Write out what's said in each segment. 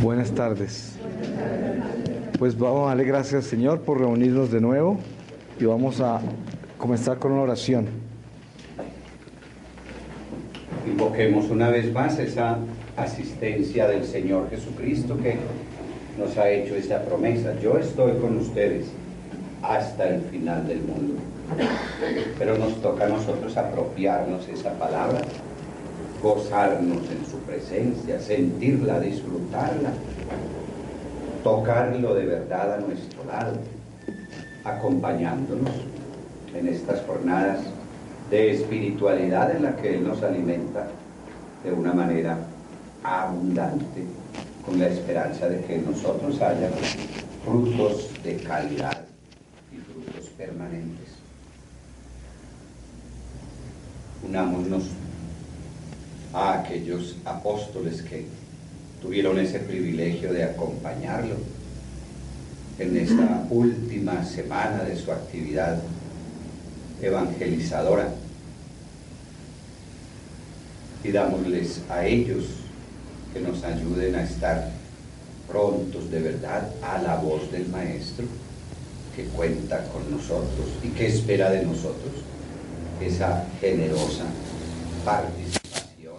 Buenas tardes. Pues vamos a darle gracias al Señor por reunirnos de nuevo y vamos a comenzar con una oración. Invoquemos una vez más esa asistencia del Señor Jesucristo que nos ha hecho esta promesa. Yo estoy con ustedes hasta el final del mundo. Pero nos toca a nosotros apropiarnos esa palabra, gozarnos en su presencia, sentirla, disfrutarla, tocarlo de verdad a nuestro lado, acompañándonos en estas jornadas de espiritualidad en la que Él nos alimenta de una manera abundante, con la esperanza de que en nosotros haya frutos de calidad y frutos permanentes. Unámonos a aquellos apóstoles que tuvieron ese privilegio de acompañarlo en esta última semana de su actividad evangelizadora. Pidámosles a ellos que nos ayuden a estar prontos de verdad a la voz del Maestro, que cuenta con nosotros y que espera de nosotros esa generosa participación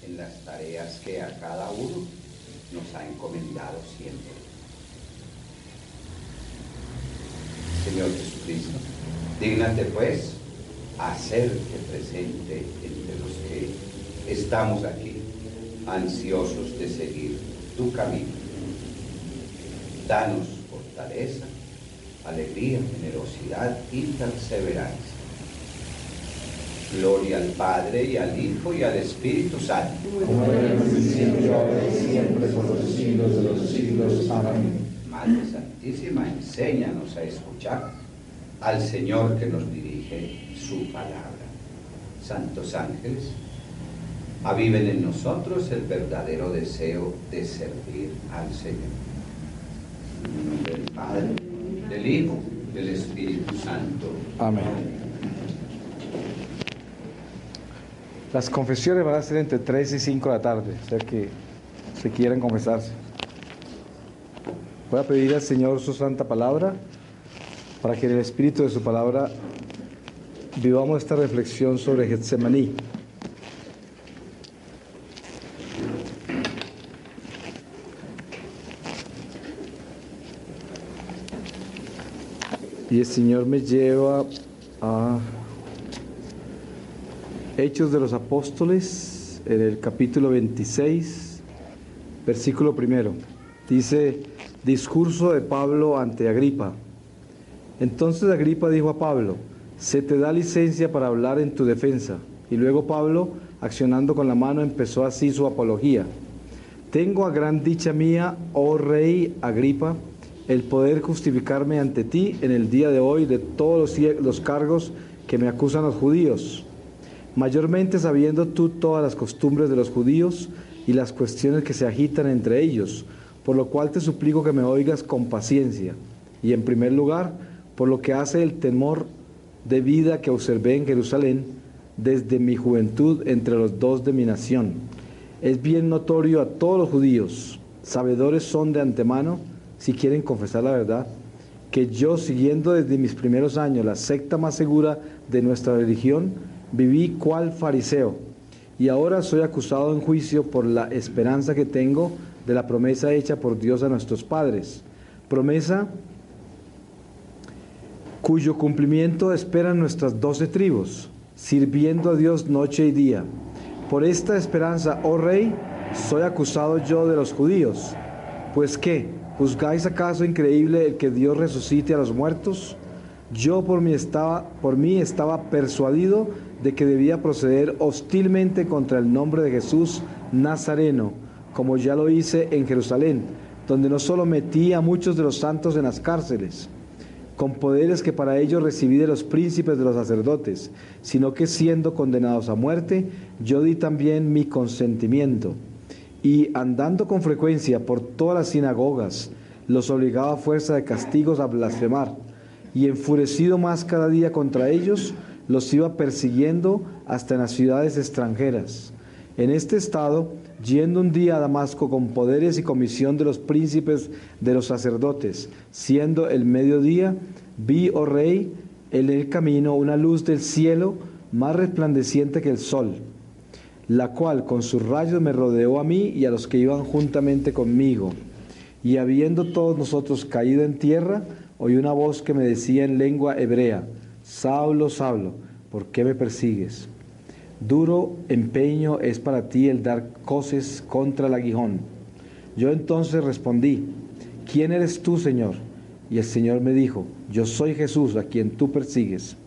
en las tareas que a cada uno nos ha encomendado siempre. Señor Jesucristo, dígnate pues hacerte presente entre los que estamos aquí, ansiosos de seguir tu camino. Danos fortaleza, alegría, generosidad y perseverancia. Gloria al Padre, y al Hijo, y al Espíritu Santo. Como era en el principio, ahora y siempre, por los siglos de los siglos. Amén. Madre Santísima, enséñanos a escuchar al Señor que nos dirige su palabra. Santos ángeles, aviven en nosotros el verdadero deseo de servir al Señor. En nombre del Padre, del Hijo, del Espíritu Santo. Amén. Las confesiones van a ser entre 3 y 5 de la tarde, o sea que si quieren confesarse. Voy a pedir al Señor su santa palabra para que en el espíritu de su palabra vivamos esta reflexión sobre Getsemaní. Y el Señor me lleva a Hechos de los Apóstoles, en el capítulo 26, versículo 1. Dice: discurso de Pablo ante Agripa. Entonces Agripa dijo a Pablo: se te da licencia para hablar en tu defensa. Y luego Pablo, accionando con la mano, empezó así su apología: tengo a gran dicha mía, oh rey Agripa, el poder justificarme ante ti en el día de hoy de todos los cargos que me acusan los judíos, mayormente sabiendo tú todas las costumbres de los judíos y las cuestiones que se agitan entre ellos, por lo cual te suplico que me oigas con paciencia, y en primer lugar, por lo que hace el temor de vida que observé en Jerusalén desde mi juventud entre los dos de mi nación. Es bien notorio a todos los judíos, sabedores son de antemano, si quieren confesar la verdad, que yo, siguiendo desde mis primeros años la secta más segura de nuestra religión, viví cual fariseo, y ahora soy acusado en juicio por la esperanza que tengo de la promesa hecha por Dios a nuestros padres, promesa cuyo cumplimiento esperan nuestras 12 tribus, sirviendo a Dios noche y día. Por esta esperanza, oh rey, soy acusado yo de los judíos. Pues ¿qué? ¿Juzgáis acaso increíble el que Dios resucite a los muertos? Yo por mí estaba persuadido de que debía proceder hostilmente contra el nombre de Jesús Nazareno, como ya lo hice en Jerusalén, donde no solo metí a muchos de los santos en las cárceles, con poderes que para ellos recibí de los príncipes de los sacerdotes, sino que siendo condenados a muerte, yo di también mi consentimiento. Y andando con frecuencia por todas las sinagogas, los obligaba a fuerza de castigos a blasfemar, y enfurecido más cada día contra ellos, los iba persiguiendo hasta en las ciudades extranjeras. En este estado, yendo un día a Damasco con poderes y comisión de los príncipes de los sacerdotes, siendo el mediodía, vi, oh rey, en el camino una luz del cielo más resplandeciente que el sol, la cual con sus rayos me rodeó a mí y a los que iban juntamente conmigo. Y habiendo todos nosotros caído en tierra, oí una voz que me decía en lengua hebrea: Saulo, Saulo, ¿por qué me persigues? Duro empeño es para ti el dar coces contra el aguijón. Yo entonces respondí: ¿Quién eres tú, Señor? Y el Señor me dijo: Yo soy Jesús, a quien tú persigues.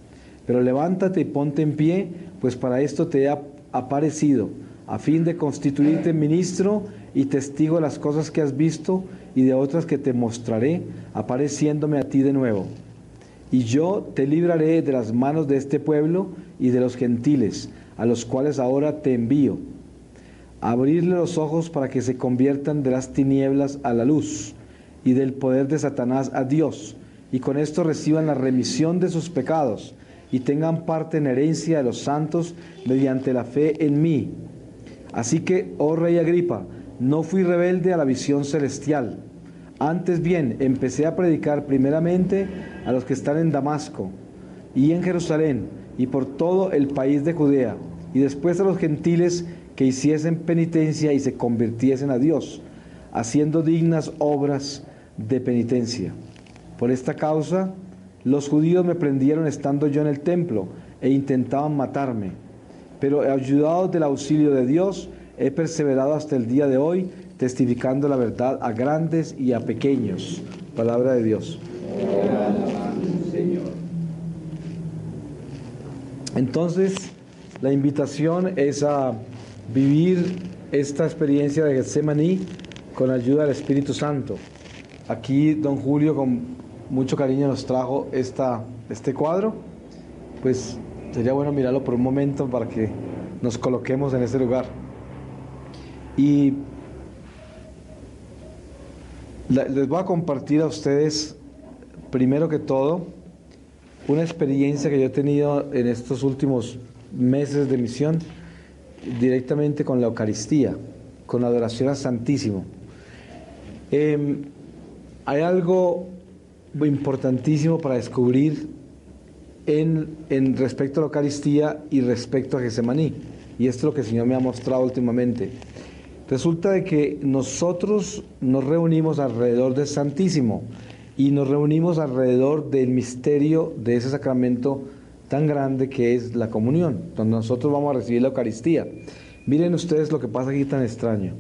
Pero levántate y ponte en pie, pues para esto te he aparecido, a fin de constituirte ministro y testigo de las cosas que has visto y de otras que te mostraré, apareciéndome a ti de nuevo. Y yo te libraré de las manos de este pueblo y de los gentiles, a los cuales ahora te envío, a abrirle los ojos para que se conviertan de las tinieblas a la luz, y del poder de Satanás a Dios, y con esto reciban la remisión de sus pecados, y tengan parte en herencia de los santos mediante la fe en mí. Así que, oh rey Agripa, no fui rebelde a la visión celestial. Antes bien, empecé a predicar primeramente a los que están en Damasco y en Jerusalén y por todo el país de Judea, y después a los gentiles que hiciesen penitencia y se convirtiesen a Dios, haciendo dignas obras de penitencia. Por esta causa, los judíos me prendieron estando yo en el templo e intentaban matarme. Pero ayudados del auxilio de Dios, he perseverado hasta el día de hoy, testificando la verdad a grandes y a pequeños. Palabra de Dios. Señor. Entonces, la invitación es a vivir esta experiencia de Getsemaní con ayuda del Espíritu Santo. Aquí don Julio con mucho cariño nos trajo este cuadro. Pues sería bueno mirarlo por un momento para que nos coloquemos en ese lugar. Y les voy a compartir a ustedes, primero que todo, una experiencia que yo he tenido en estos últimos meses de misión directamente con la Eucaristía, con la adoración al Santísimo. Hay algo importantísimo para descubrir en respecto a la Eucaristía y respecto a Getsemaní, y esto es lo que el Señor me ha mostrado últimamente. Resulta de que nosotros nos reunimos alrededor del Santísimo y nos reunimos alrededor del misterio de ese sacramento tan grande que es la comunión, donde nosotros vamos a recibir la Eucaristía. Miren ustedes lo que pasa aquí tan extraño.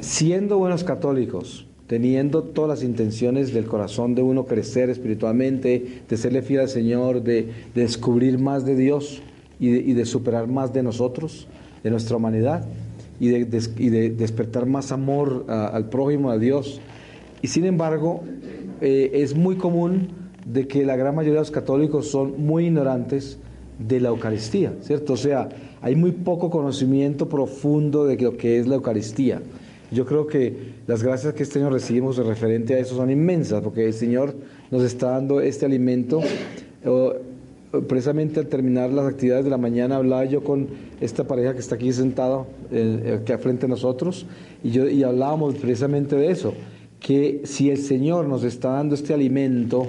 Siendo buenos católicos, teniendo todas las intenciones del corazón de uno crecer espiritualmente, de serle fiel al Señor, de descubrir más de Dios y de superar más de nosotros, de nuestra humanidad, y de despertar más amor al prójimo, a Dios. Y sin embargo, es muy común de que la gran mayoría de los católicos son muy ignorantes de la Eucaristía, ¿cierto? O sea, hay muy poco conocimiento profundo de lo que es la Eucaristía. Yo creo que las gracias que este año recibimos referente a eso son inmensas, porque el Señor nos está dando este alimento. Precisamente al terminar las actividades de la mañana hablaba yo con esta pareja que está aquí sentada aquí al frente de nosotros, y hablábamos precisamente de eso, que si el Señor nos está dando este alimento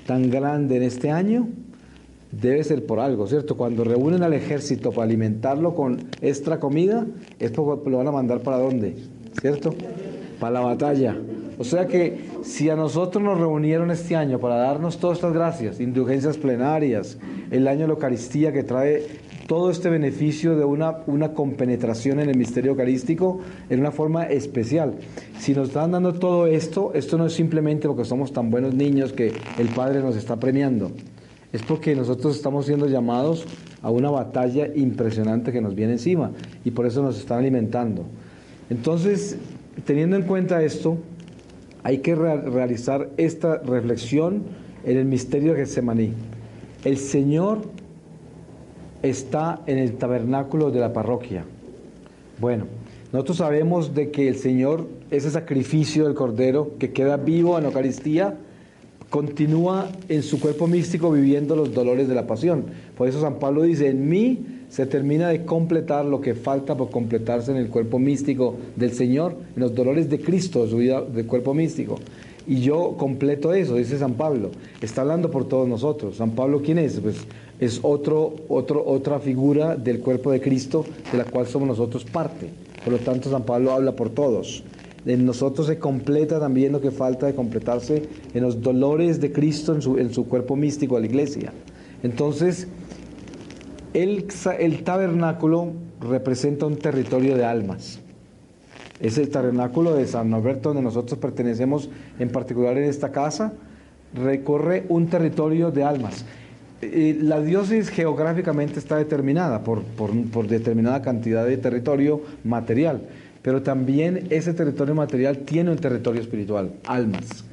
tan grande en este año, debe ser por algo, ¿cierto? Cuando reúnen al ejército para alimentarlo con extra comida, es porque lo van a mandar ¿para dónde? ¿Cierto? Para la batalla. O sea que si a nosotros nos reunieron este año para darnos todas estas gracias, indulgencias plenarias, el año de la Eucaristía que trae todo este beneficio de una compenetración en el misterio eucarístico en una forma especial. Si nos están dando todo esto, esto no es simplemente porque somos tan buenos niños que el Padre nos está premiando. Es porque nosotros estamos siendo llamados a una batalla impresionante que nos viene encima, y por eso nos están alimentando. Entonces, teniendo en cuenta esto, hay que realizar esta reflexión en el misterio de Getsemaní. El Señor está en el tabernáculo de la parroquia. Bueno, nosotros sabemos de que el Señor, ese sacrificio del Cordero que queda vivo en la Eucaristía, continúa en su cuerpo místico viviendo los dolores de la pasión. Por eso San Pablo dice: en mí se termina de completar lo que falta por completarse en el cuerpo místico del Señor, en los dolores de Cristo, de su vida del cuerpo místico. Y yo completo eso, dice San Pablo. Está hablando por todos nosotros. ¿San Pablo quién es? Pues es otra figura del cuerpo de Cristo, de la cual somos nosotros parte. Por lo tanto, San Pablo habla por todos. En nosotros se completa también lo que falta de completarse en los dolores de Cristo en su cuerpo místico de la iglesia. Entonces, el tabernáculo representa un territorio de almas. Es el tabernáculo de San Norberto, donde nosotros pertenecemos, en particular en esta casa, recorre un territorio de almas. La diócesis geográficamente está determinada por determinada cantidad de territorio material, pero también ese territorio material tiene un territorio espiritual, almas.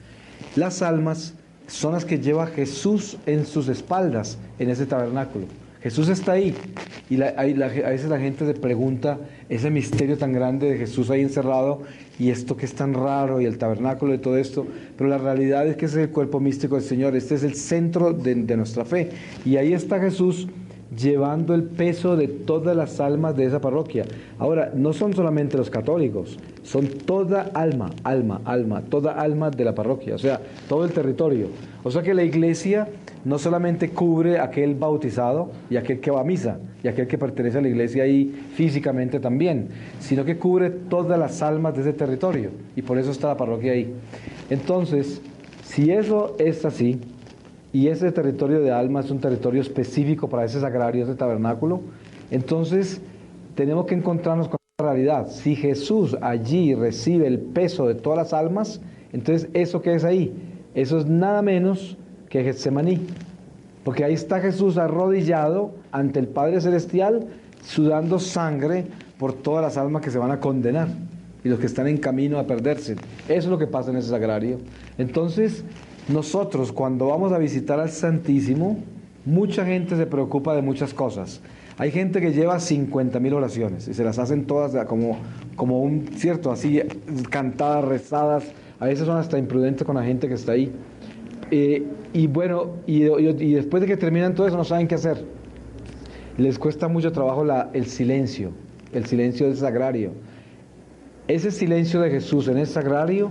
Las almas son las que lleva Jesús en sus espaldas en ese tabernáculo. Jesús está ahí y a veces la gente se pregunta ese misterio tan grande de Jesús ahí encerrado y esto que es tan raro y el tabernáculo y todo esto, pero la realidad es que ese es el cuerpo místico del Señor, este es el centro de nuestra fe y ahí está Jesús llevando el peso de todas las almas de esa parroquia. Ahora, no son solamente los católicos, son toda alma, toda alma de la parroquia, o sea, todo el territorio. O sea que la iglesia no solamente cubre aquel bautizado y aquel que va a misa y aquel que pertenece a la iglesia ahí físicamente también, sino que cubre todas las almas de ese territorio y por eso está la parroquia ahí. Entonces, si eso es así, y ese territorio de almas es un territorio específico para ese sagrario, ese tabernáculo, entonces tenemos que encontrarnos con la realidad. Si Jesús allí recibe el peso de todas las almas, entonces ¿eso qué es ahí? Eso es nada menos que Getsemaní, porque ahí está Jesús arrodillado ante el Padre Celestial, sudando sangre por todas las almas que se van a condenar y los que están en camino a perderse. Eso es lo que pasa en ese sagrario. Entonces, nosotros cuando vamos a visitar al Santísimo, mucha gente se preocupa de muchas cosas. Hay gente que lleva 50.000 oraciones y se las hacen todas como un, cierto, así, cantadas, rezadas. A veces son hasta imprudentes con la gente que está ahí. Y bueno, y después de que terminan todo eso no saben qué hacer. Les cuesta mucho trabajo el silencio del sagrario. Ese silencio de Jesús en el sagrario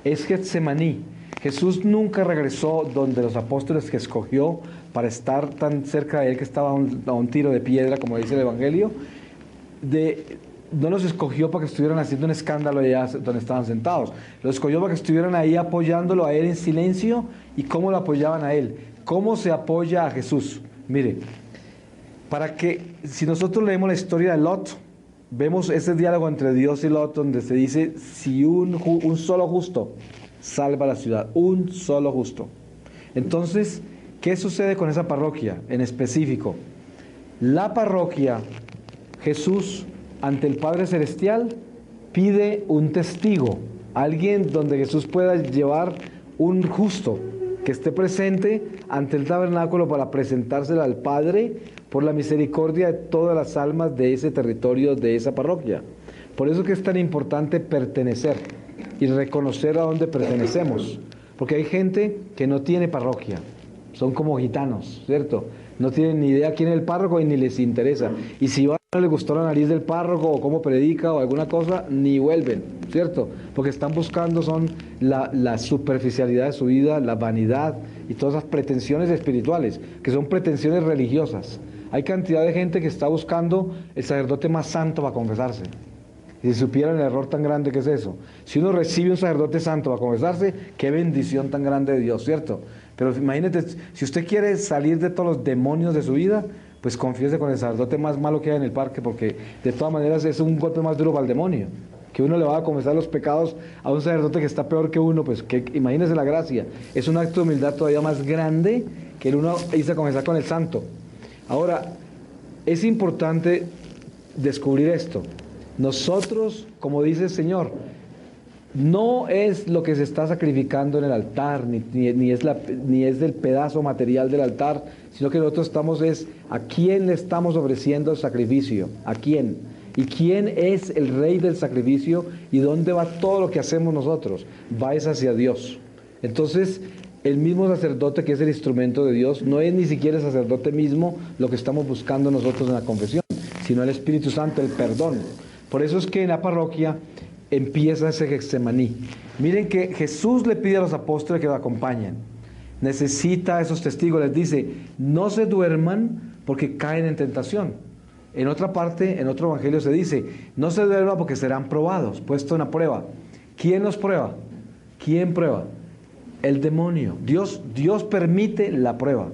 es Getsemaní. Jesús nunca regresó donde los apóstoles que escogió para estar tan cerca de él que estaba a un tiro de piedra, como dice el Evangelio. No los escogió para que estuvieran haciendo un escándalo allá donde estaban sentados. Los escogió para que estuvieran ahí apoyándolo a él en silencio. ¿Y cómo lo apoyaban a él? ¿Cómo se apoya a Jesús? Mire, si nosotros leemos la historia de Lot, vemos ese diálogo entre Dios y Lot donde se dice, si un solo justo salva la ciudad, un solo justo. Entonces, ¿qué sucede con esa parroquia en específico? La parroquia, Jesús, ante el Padre Celestial, pide un testigo, alguien donde Jesús pueda llevar un justo, que esté presente ante el tabernáculo para presentárselo al Padre por la misericordia de todas las almas de ese territorio, de esa parroquia. Por eso que es tan importante pertenecer y reconocer a dónde pertenecemos, porque hay gente que no tiene parroquia, son como gitanos, ¿cierto? No tienen ni idea quién es el párroco y ni les interesa, y si van no les gustó la nariz del párroco o cómo predica o alguna cosa, ni vuelven, ¿cierto? Porque están buscando son la superficialidad de su vida, la vanidad y todas esas pretensiones espirituales, que son pretensiones religiosas. Hay cantidad de gente que está buscando el sacerdote más santo para confesarse. Si supieran el error tan grande que es eso. Si uno recibe un sacerdote santo para confesarse, qué bendición tan grande de Dios, ¿cierto? Pero imagínate, si usted quiere salir de todos los demonios de su vida, pues confiese con el sacerdote más malo que hay en el parque, porque de todas maneras es un golpe más duro para el demonio. Que uno le va a confesar los pecados a un sacerdote que está peor que uno, pues que imagínese la gracia. Es un acto de humildad todavía más grande que el uno irse a confesar con el santo. Ahora, es importante descubrir esto. Nosotros, como dice el Señor, no es lo que se está sacrificando en el altar, ni es del pedazo material del altar, sino que nosotros es a quién le estamos ofreciendo el sacrificio, a quién, y quién es el rey del sacrificio y dónde va todo lo que hacemos nosotros, va es hacia Dios. Entonces, el mismo sacerdote que es el instrumento de Dios, no es ni siquiera el sacerdote mismo lo que estamos buscando nosotros en la confesión, sino el Espíritu Santo, el perdón. Por eso es que en la parroquia empieza ese Getsemaní. Miren que Jesús le pide a los apóstoles que lo acompañen. Necesita esos testigos, les dice, no se duerman porque caen en tentación. En otra parte, en otro evangelio se dice, no se duerman porque serán probados, puesto en la prueba. ¿Quién los prueba? ¿Quién prueba? El demonio. Dios permite la prueba,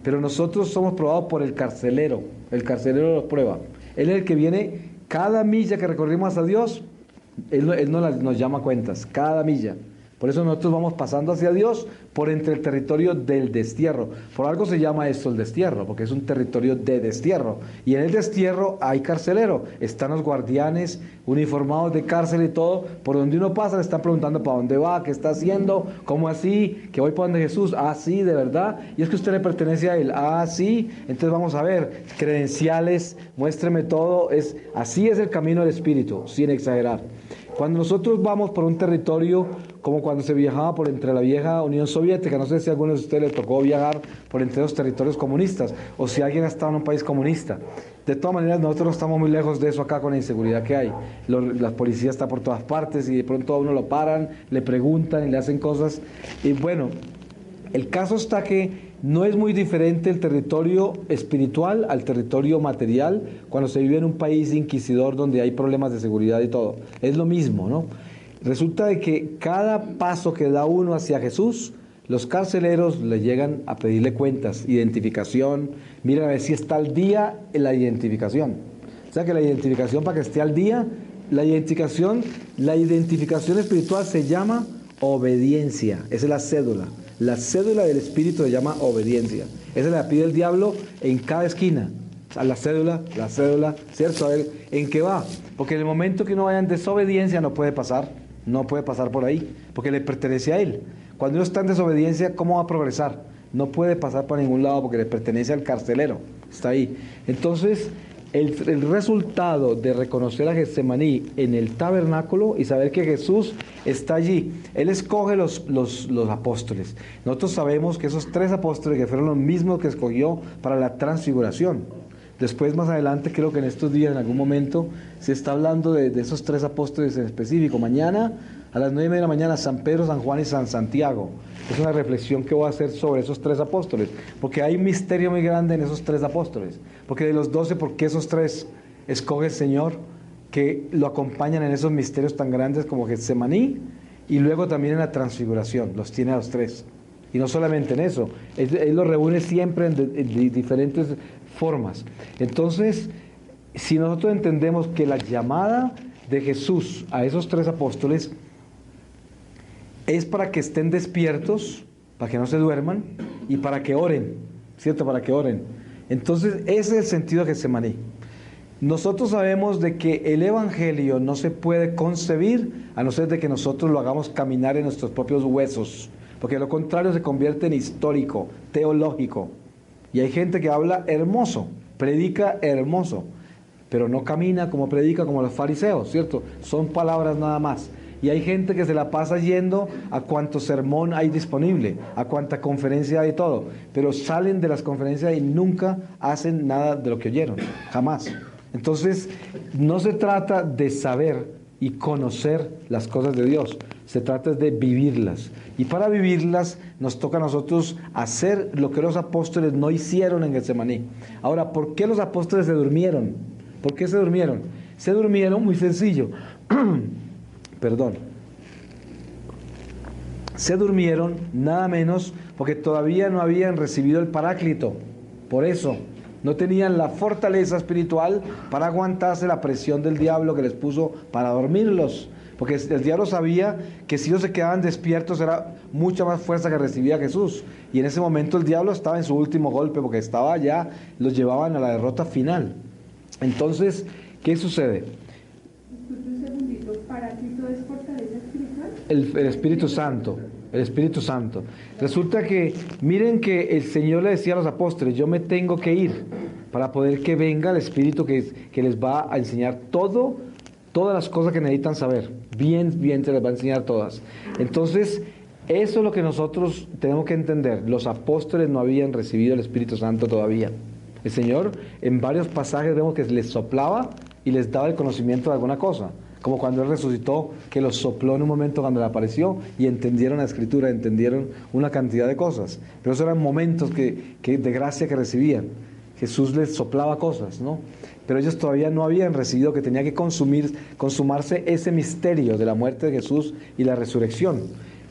pero nosotros somos probados por el carcelero los prueba. Él es el que viene, cada milla que recorrimos a Dios, Él nos llama cuentas, cada milla. Por eso nosotros vamos pasando hacia Dios por entre el territorio del destierro. Por algo se llama esto el destierro, porque es un territorio de destierro. Y en el destierro hay carcelero. Están los guardianes uniformados de cárcel y todo. Por donde uno pasa le están preguntando para dónde va, qué está haciendo, cómo así, que voy para donde Jesús. Ah, sí, de verdad. Y es que usted le pertenece a Él. Ah, sí. Entonces vamos a ver, credenciales, muéstreme todo. Así es el camino del Espíritu, sin exagerar. Cuando nosotros vamos por un territorio, como cuando se viajaba por entre la vieja Unión Soviética, no sé si a alguno de ustedes le tocó viajar por entre los territorios comunistas, o si alguien ha estado en un país comunista. De todas maneras, nosotros no estamos muy lejos de eso acá con la inseguridad que hay. La policía está por todas partes y de pronto a uno lo paran, le preguntan y le hacen cosas. Y bueno, el caso está que no es muy diferente el territorio espiritual al territorio material cuando se vive en un país inquisidor donde hay problemas de seguridad y todo. Es lo mismo, ¿no? Resulta de que cada paso que da uno hacia Jesús, los carceleros le llegan a pedirle cuentas, identificación, miren a ver si está al día en la identificación. O sea que la identificación, para que esté al día, la identificación espiritual se llama obediencia, esa es la cédula. La cédula del Espíritu se llama obediencia. Esa la pide el diablo en cada esquina. A la cédula, ¿cierto? A ver, ¿en qué va? Porque en el momento que uno vaya en desobediencia no puede pasar por ahí, porque le pertenece a él. Cuando uno está en desobediencia, ¿cómo va a progresar? No puede pasar por ningún lado porque le pertenece al carcelero. Está ahí. Entonces, el resultado de reconocer a Getsemaní en el tabernáculo y saber que Jesús está allí, Él escoge los apóstoles. Nosotros sabemos que esos 3 apóstoles que fueron los mismos que escogió para la transfiguración. Después, más adelante, creo que en estos días, en algún momento, se está hablando de esos 3 apóstoles en específico. Mañana, a las 9:30 de la mañana, San Pedro, San Juan y San Santiago. Es una reflexión que voy a hacer sobre esos 3 apóstoles, porque hay un misterio muy grande en esos 3 apóstoles. Porque de los 12, ¿por qué esos 3 escoge el Señor que lo acompañan en esos misterios tan grandes como Getsemaní y luego también en la transfiguración? Los tiene a los 3. Y no solamente en eso, Él los reúne siempre en diferentes formas. Entonces, si nosotros entendemos que la llamada de Jesús a esos 3 apóstoles es para que estén despiertos, para que no se duerman y para que oren, ¿cierto? Para que oren. Entonces, ese es el sentido de Getsemaní. Nosotros sabemos de que el Evangelio no se puede concebir a no ser de que nosotros lo hagamos caminar en nuestros propios huesos, porque de lo contrario se convierte en histórico, teológico. Y hay gente que habla hermoso, predica hermoso, pero no camina como predica como los fariseos, ¿cierto? Son palabras nada más. Y hay gente que se la pasa yendo a cuánto sermón hay disponible, a cuánta conferencia hay todo, pero salen de las conferencias y nunca hacen nada de lo que oyeron, jamás. Entonces, no se trata de saber y conocer las cosas de Dios, se trata de vivirlas. Y para vivirlas nos toca a nosotros hacer lo que los apóstoles no hicieron en Getsemaní. Ahora, ¿por qué los apóstoles se durmieron? ¿Por qué se durmieron? Se durmieron muy sencillo. Perdón. Se durmieron nada menos porque todavía no habían recibido el Paráclito. Por eso, no tenían la fortaleza espiritual para aguantarse la presión del diablo que les puso para dormirlos. Porque el diablo sabía que si ellos se quedaban despiertos era mucha más fuerza que recibía Jesús. Y en ese momento el diablo estaba en su último golpe porque estaba ya, los llevaban a la derrota final. Entonces, ¿qué sucede? Un segundito, ¿Paráclito es fortaleza espiritual? El Espíritu Santo. El Espíritu Santo. Resulta que, miren que el Señor le decía a los apóstoles, yo me tengo que ir para poder que venga el Espíritu que les va a enseñar todas las cosas que necesitan saber. Bien se les va a enseñar todas. Entonces, eso es lo que nosotros tenemos que entender. Los apóstoles no habían recibido el Espíritu Santo todavía. El Señor en varios pasajes vemos que les soplaba y les daba el conocimiento de alguna cosa. Como cuando Él resucitó, que los sopló en un momento cuando le apareció y entendieron la Escritura, entendieron una cantidad de cosas. Pero esos eran momentos de gracia que recibían. Jesús les soplaba cosas, ¿no? Pero ellos todavía no habían recibido que tenía que consumarse ese misterio de la muerte de Jesús y la resurrección.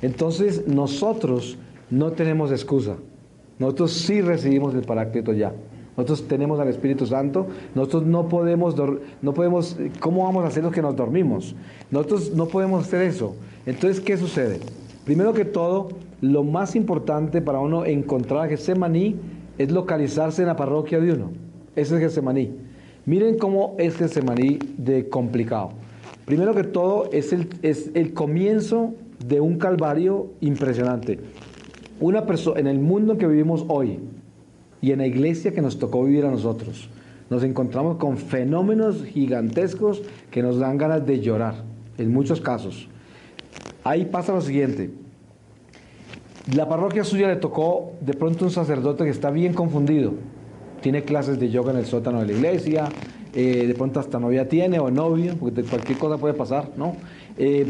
Entonces nosotros no tenemos excusa. Nosotros sí recibimos el Paráclito ya. Nosotros tenemos al Espíritu Santo. Nosotros no podemos, ¿cómo vamos a hacer los que nos dormimos? Nosotros no podemos hacer eso. Entonces, ¿qué sucede? Primero que todo, lo más importante para uno encontrar a Getsemaní es localizarse en la parroquia de uno. Ese es Getsemaní. Miren cómo es Getsemaní de complicado. Primero que todo, es el comienzo de un calvario impresionante. Una persona, en el mundo en que vivimos hoy, y en la iglesia que nos tocó vivir a nosotros, nos encontramos con fenómenos gigantescos que nos dan ganas de llorar, en muchos casos. Ahí pasa lo siguiente. La parroquia suya le tocó de pronto un sacerdote que está bien confundido. Tiene clases de yoga en el sótano de la iglesia, de pronto hasta novia tiene o novio, porque cualquier cosa puede pasar, ¿no?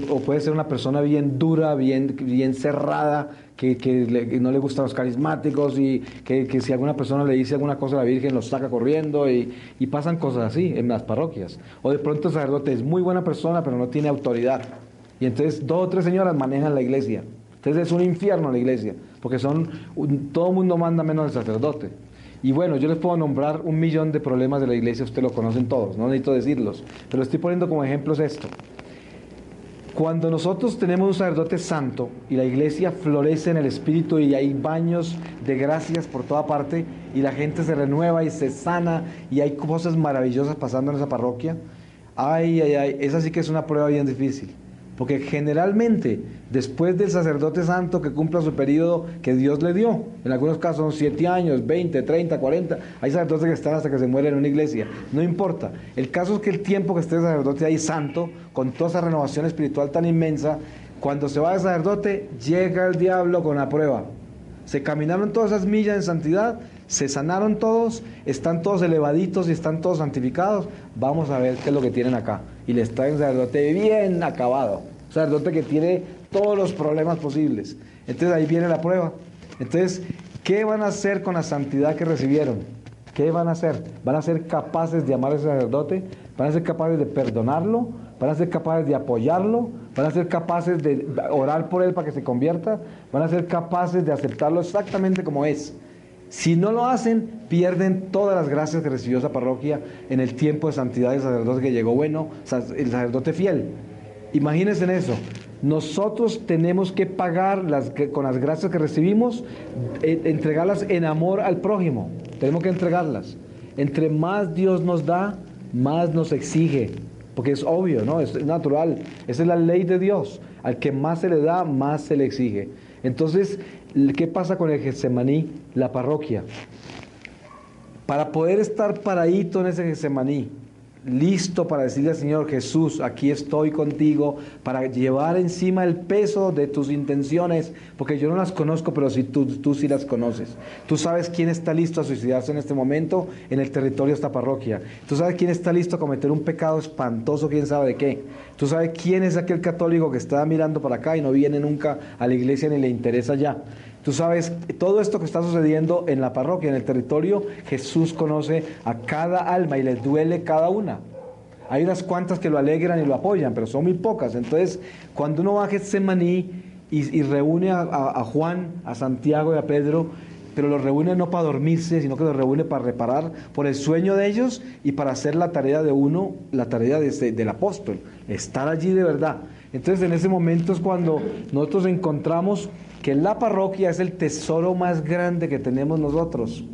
O puede ser una persona bien dura, bien cerrada, que no le gustan los carismáticos y que si alguna persona le dice alguna cosa a la Virgen los saca corriendo y pasan cosas así en las parroquias. O de pronto el sacerdote es muy buena persona pero no tiene autoridad y entonces 2 o 3 señoras manejan la iglesia. Entonces es un infierno la iglesia porque todo el mundo manda menos el sacerdote. Y bueno, yo les puedo nombrar 1.000.000 de problemas de la iglesia, ustedes lo conocen todos, no necesito decirlos, pero estoy poniendo como ejemplos esto. Cuando nosotros tenemos un sacerdote santo y la iglesia florece en el Espíritu y hay baños de gracias por toda parte y la gente se renueva y se sana y hay cosas maravillosas pasando en esa parroquia, esa sí que es una prueba bien difícil. Porque generalmente, después del sacerdote santo que cumpla su periodo que Dios le dio, en algunos casos son 7 años, 20, 30, 40, hay sacerdotes que están hasta que se mueren en una iglesia, no importa. El caso es que el tiempo que esté el sacerdote ahí santo, con toda esa renovación espiritual tan inmensa, cuando se va el sacerdote, llega el diablo con la prueba. Se caminaron todas esas millas en santidad, se sanaron todos, están todos elevaditos y están todos santificados. Vamos a ver qué es lo que tienen acá. Y les traen un sacerdote bien acabado, un sacerdote que tiene todos los problemas posibles. Entonces ahí viene la prueba. Entonces, ¿qué van a hacer con la santidad que recibieron? ¿Qué van a hacer? ¿Van a ser capaces de amar a ese sacerdote? ¿Van a ser capaces de perdonarlo? ¿Van a ser capaces de apoyarlo? ¿Van a ser capaces de orar por él para que se convierta? ¿Van a ser capaces de aceptarlo exactamente como es? Si no lo hacen, pierden todas las gracias que recibió esa parroquia en el tiempo de santidad del sacerdote que llegó bueno, el sacerdote fiel. Imagínense en eso. Nosotros tenemos que pagar con las gracias que recibimos, entregarlas en amor al prójimo. Tenemos que entregarlas. Entre más Dios nos da, más nos exige. Porque es obvio, ¿no? Es natural. Esa es la ley de Dios. Al que más se le da, más se le exige. Entonces, ¿qué pasa con el Getsemaní? La parroquia. Para poder estar paradito en ese Getsemaní, listo para decirle al Señor: Jesús, aquí estoy contigo, para llevar encima el peso de tus intenciones, porque yo no las conozco, pero sí tú sí las conoces. Tú sabes quién está listo a suicidarse en este momento en el territorio de esta parroquia. Tú sabes quién está listo a cometer un pecado espantoso, quién sabe de qué. Tú sabes quién es aquel católico que está mirando para acá y no viene nunca a la iglesia ni le interesa ya. Tú sabes todo esto que está sucediendo en la parroquia, en el territorio. Jesús conoce a cada alma y les duele cada una. Hay unas cuantas que lo alegran y lo apoyan, pero son muy pocas. Entonces, cuando uno va a Getsemaní y reúne a Juan, a Santiago y a Pedro, pero los reúne no para dormirse, sino que los reúne para reparar por el sueño de ellos y para hacer la tarea de uno, la tarea del apóstol, estar allí de verdad. Entonces, en ese momento es cuando nosotros encontramos que la parroquia es el tesoro más grande que tenemos nosotros.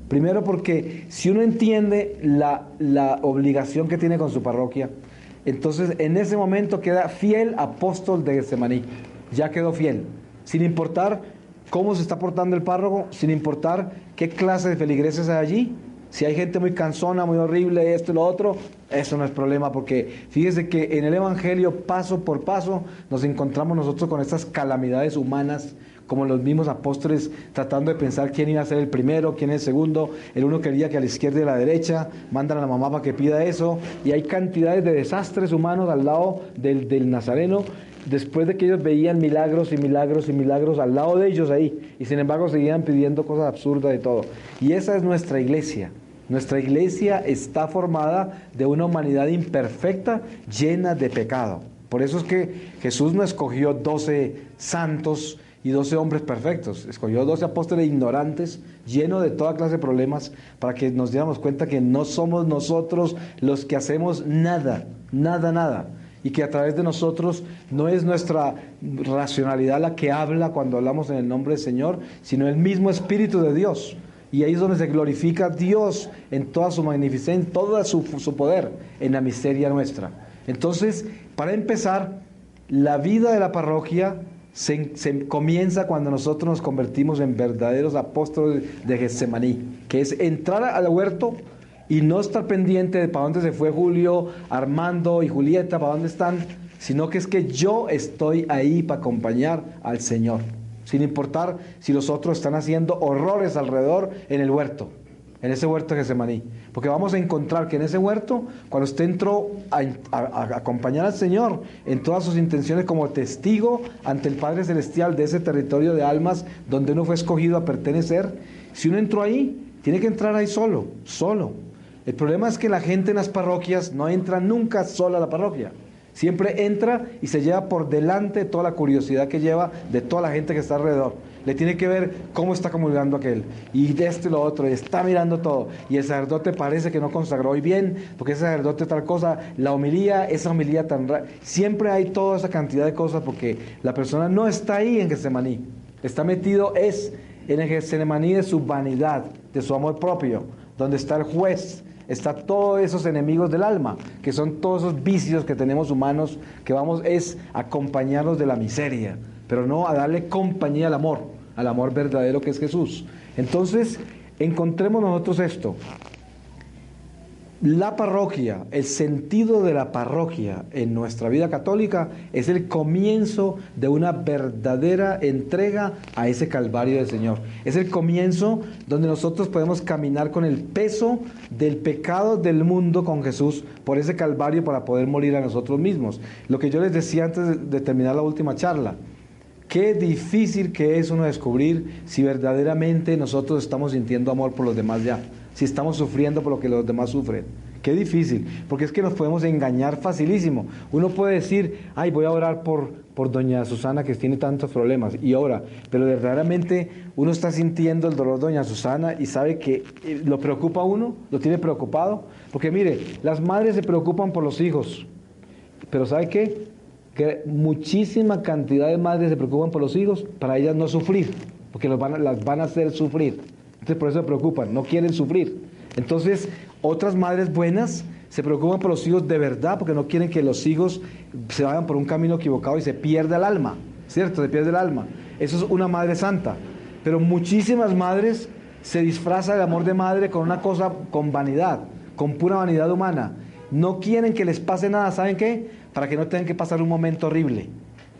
Primero porque si uno entiende la obligación que tiene con su parroquia, entonces en ese momento queda fiel apóstol de Getsemaní. Ya quedó fiel, sin importar cómo se está portando el párroco, sin importar qué clase de feligreses hay allí, Si hay gente muy cansona, muy horrible, esto y lo otro, eso no es problema, porque fíjese que en el Evangelio, paso por paso, nos encontramos nosotros con estas calamidades humanas, como los mismos apóstoles tratando de pensar quién iba a ser el primero, quién es el segundo. El uno quería que a la izquierda y a la derecha, mandan a la mamá para que pida eso, y hay cantidades de desastres humanos al lado del Nazareno, después de que ellos veían milagros y milagros y milagros al lado de ellos ahí, y sin embargo seguían pidiendo cosas absurdas y todo. Y esa es nuestra iglesia. Nuestra iglesia está formada de una humanidad imperfecta, llena de pecado. Por eso es que Jesús no escogió 12 santos y 12 hombres perfectos. Escogió 12 apóstoles ignorantes, llenos de toda clase de problemas, para que nos diéramos cuenta que no somos nosotros los que hacemos nada, nada, nada. Y que a través de nosotros no es nuestra racionalidad la que habla cuando hablamos en el nombre del Señor, sino el mismo Espíritu de Dios. Y ahí es donde se glorifica Dios en toda su magnificencia, todo su poder en la miseria nuestra. Entonces, para empezar, la vida de la parroquia se comienza cuando nosotros nos convertimos en verdaderos apóstoles de Getsemaní, que es entrar al huerto y no estar pendiente de para dónde se fue Julio, Armando y Julieta, para dónde están, sino que es que yo estoy ahí para acompañar al Señor, sin importar si los otros están haciendo horrores alrededor en el huerto, en ese huerto de Getsemaní. Porque vamos a encontrar que en ese huerto, cuando usted entró a acompañar al Señor en todas sus intenciones como testigo ante el Padre Celestial de ese territorio de almas donde uno fue escogido a pertenecer, si uno entró ahí, tiene que entrar ahí solo. El problema es que la gente en las parroquias no entra nunca sola a la parroquia. Siempre entra y se lleva por delante toda la curiosidad que lleva de toda la gente que está alrededor. Le tiene que ver cómo está comulgando aquel, y de esto y lo otro, y está mirando todo. Y el sacerdote parece que no consagró hoy bien, porque ese sacerdote tal cosa, esa homilía tan rara. Siempre hay toda esa cantidad de cosas, porque la persona no está ahí en Getsemaní. Está metido en el Getsemaní de su vanidad, de su amor propio, donde está el juez. Está todos esos enemigos del alma, que son todos esos vicios que tenemos humanos, que vamos es a acompañarnos de la miseria, pero no a darle compañía al amor verdadero que es Jesús. Entonces, encontremos nosotros esto. La parroquia, el sentido de la parroquia en nuestra vida católica es el comienzo de una verdadera entrega a ese Calvario del Señor. Es el comienzo donde nosotros podemos caminar con el peso del pecado del mundo con Jesús por ese Calvario para poder morir a nosotros mismos. Lo que yo les decía antes de terminar la última charla. Qué difícil que es uno descubrir si verdaderamente nosotros estamos sintiendo amor por los demás ya. Si estamos sufriendo por lo que los demás sufren. Qué difícil, porque es que nos podemos engañar facilísimo. Uno puede decir, ay, voy a orar por doña Susana que tiene tantos problemas, y ora, pero verdaderamente uno está sintiendo el dolor de doña Susana y sabe que lo preocupa a uno, lo tiene preocupado. Porque mire, las madres se preocupan por los hijos, pero ¿sabe qué? Que muchísima cantidad de madres se preocupan por los hijos para ellas no sufrir, porque las van a hacer sufrir. Entonces por eso se preocupan, no quieren sufrir. Entonces otras madres buenas se preocupan por los hijos de verdad, porque no quieren que los hijos se vayan por un camino equivocado y se pierda el alma, ¿cierto? Se pierde el alma. Eso es una madre santa. Pero muchísimas madres se disfrazan el amor de madre con una cosa, con vanidad, con pura vanidad humana. No quieren que les pase nada, ¿saben qué? Para que no tengan que pasar un momento horrible.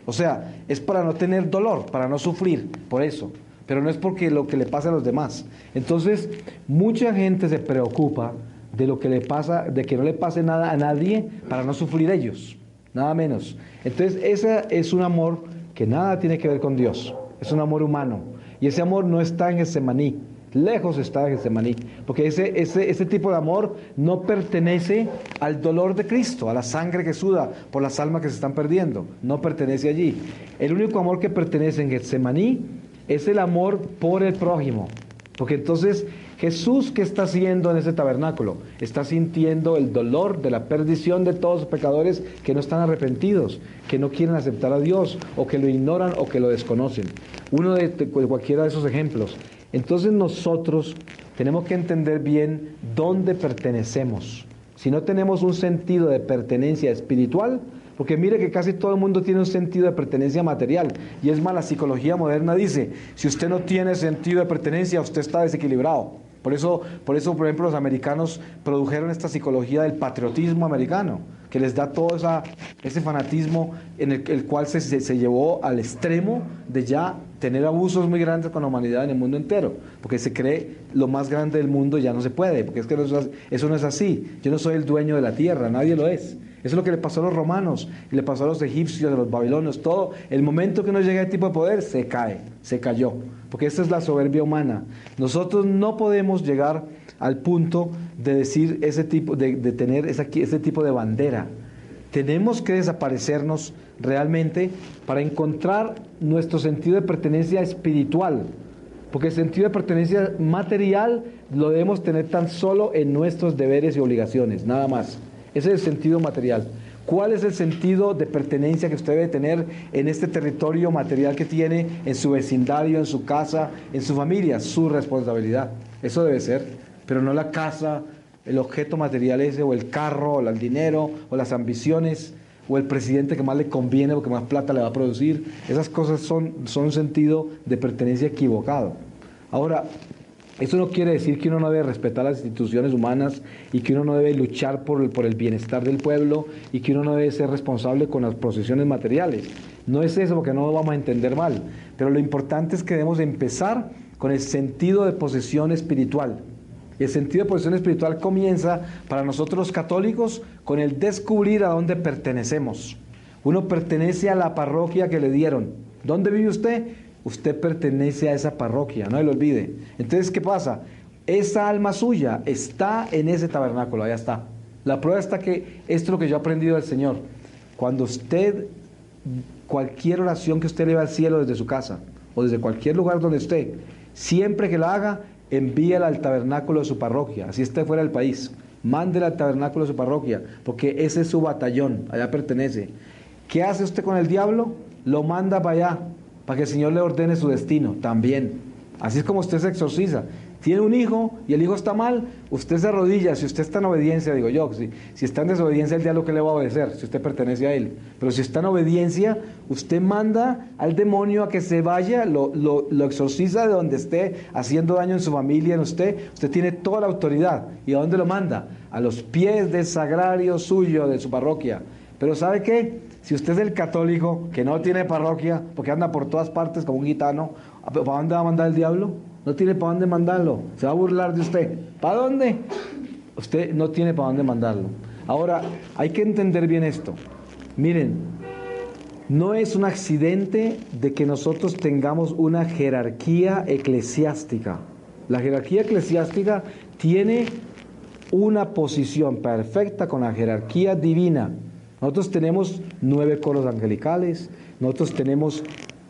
O sea, es para no tener dolor, para no sufrir, por eso. Pero no es porque lo que le pasa a los demás. Entonces, mucha gente se preocupa de lo que le pasa, de que no le pase nada a nadie para no sufrir ellos, nada menos. Entonces, ese es un amor que nada tiene que ver con Dios, es un amor humano. Y ese amor no está en Getsemaní, lejos está de Getsemaní, porque ese tipo de amor no pertenece al dolor de Cristo, a la sangre que suda por las almas que se están perdiendo, no pertenece allí. El único amor que pertenece en Getsemaní es el amor por el prójimo, porque entonces Jesús, ¿qué está haciendo en ese tabernáculo? Está sintiendo el dolor de la perdición de todos los pecadores que no están arrepentidos, que no quieren aceptar a Dios, o que lo ignoran o que lo desconocen. Uno de cualquiera de esos ejemplos. Entonces nosotros tenemos que entender bien dónde pertenecemos. Si no tenemos un sentido de pertenencia espiritual, porque mire que casi todo el mundo tiene un sentido de pertenencia material, y es más, la psicología moderna dice, si usted no tiene sentido de pertenencia, usted está desequilibrado, Por eso, por ejemplo, los americanos produjeron esta psicología del patriotismo americano, que les da todo ese fanatismo en el cual se llevó al extremo de ya tener abusos muy grandes con la humanidad en el mundo entero, porque se cree lo más grande del mundo, ya no se puede, porque es que eso no es así. Yo no soy el dueño de la tierra, nadie lo es. Eso es lo que le pasó a los romanos, y le pasó a los egipcios, a los babilonios, todo. El momento que uno llega a ese tipo de poder, se cae, se cayó, porque esa es la soberbia humana. Nosotros no podemos llegar al punto de decir ese tipo, de tener ese tipo de bandera. Tenemos que desaparecernos realmente para encontrar nuestro sentido de pertenencia espiritual, porque el sentido de pertenencia material lo debemos tener tan solo en nuestros deberes y obligaciones, nada más. Ese es el sentido material. ¿Cuál es el sentido de pertenencia que usted debe tener en este territorio material que tiene, en su vecindario, en su casa, en su familia? Su responsabilidad. Eso debe ser, pero no la casa, el objeto material ese, o el carro, o el dinero, o las ambiciones, o el presidente que más le conviene porque más plata le va a producir. Esas cosas son un sentido de pertenencia equivocado. Ahora, eso no quiere decir que uno no debe respetar las instituciones humanas y que uno no debe luchar por el bienestar del pueblo y que uno no debe ser responsable con las posesiones materiales. No es eso, porque no lo vamos a entender mal. Pero lo importante es que debemos empezar con el sentido de posesión espiritual. Y el sentido de posesión espiritual comienza para nosotros los católicos con el descubrir a dónde pertenecemos. Uno pertenece a la parroquia que le dieron. ¿Dónde vive usted? Usted pertenece a esa parroquia, no se lo olvide. Entonces, ¿qué pasa? Esa alma suya está en ese tabernáculo, allá está. La prueba está que esto es lo que yo he aprendido del Señor. Cuando usted, cualquier oración que usted eleva al cielo desde su casa, o desde cualquier lugar donde esté, siempre que la haga, envíela al tabernáculo de su parroquia, así esté fuera del país. Mándela al tabernáculo de su parroquia, porque ese es su batallón, allá pertenece. ¿Qué hace usted con el diablo? Lo manda para allá, para que el Señor le ordene su destino también. Así es como usted se exorciza. Tiene un hijo y el hijo está mal, usted se arrodilla. Si usted está en obediencia, digo yo, si está en desobediencia, el diablo que le va a obedecer, si usted pertenece a él. Pero si está en obediencia, usted manda al demonio a que se vaya, lo exorciza de donde esté haciendo daño en su familia, en usted. Usted tiene toda la autoridad. ¿Y a dónde lo manda? A los pies del sagrario suyo, de su parroquia. Pero ¿sabe qué? Si usted es el católico que no tiene parroquia, porque anda por todas partes como un gitano, ¿para dónde va a mandar el diablo? No tiene para dónde mandarlo. Se va a burlar de usted. ¿Para dónde? Usted no tiene para dónde mandarlo. Ahora, hay que entender bien esto. Miren, no es un accidente de que nosotros tengamos una jerarquía eclesiástica. La jerarquía eclesiástica tiene una posición perfecta con la jerarquía divina. Nosotros tenemos 9 coros angelicales, nosotros tenemos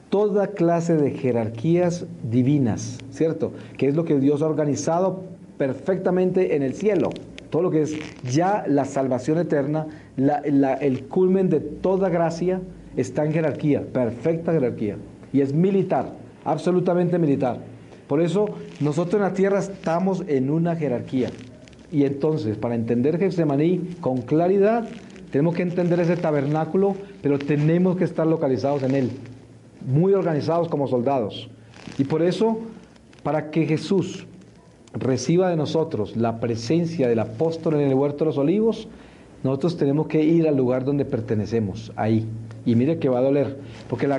toda clase de jerarquías divinas, ¿cierto? Que es lo que Dios ha organizado perfectamente en el cielo. Todo lo que es ya la salvación eterna, el culmen de toda gracia está en jerarquía, perfecta jerarquía. Y es militar, absolutamente militar. Por eso nosotros en la tierra estamos en una jerarquía. Y entonces, para entender Getsemaní con claridad, tenemos que entender ese tabernáculo, pero tenemos que estar localizados en él, muy organizados como soldados. Y por eso, para que Jesús reciba de nosotros la presencia del apóstol en el huerto de los olivos, nosotros tenemos que ir al lugar donde pertenecemos, ahí. Y mire que va a doler, porque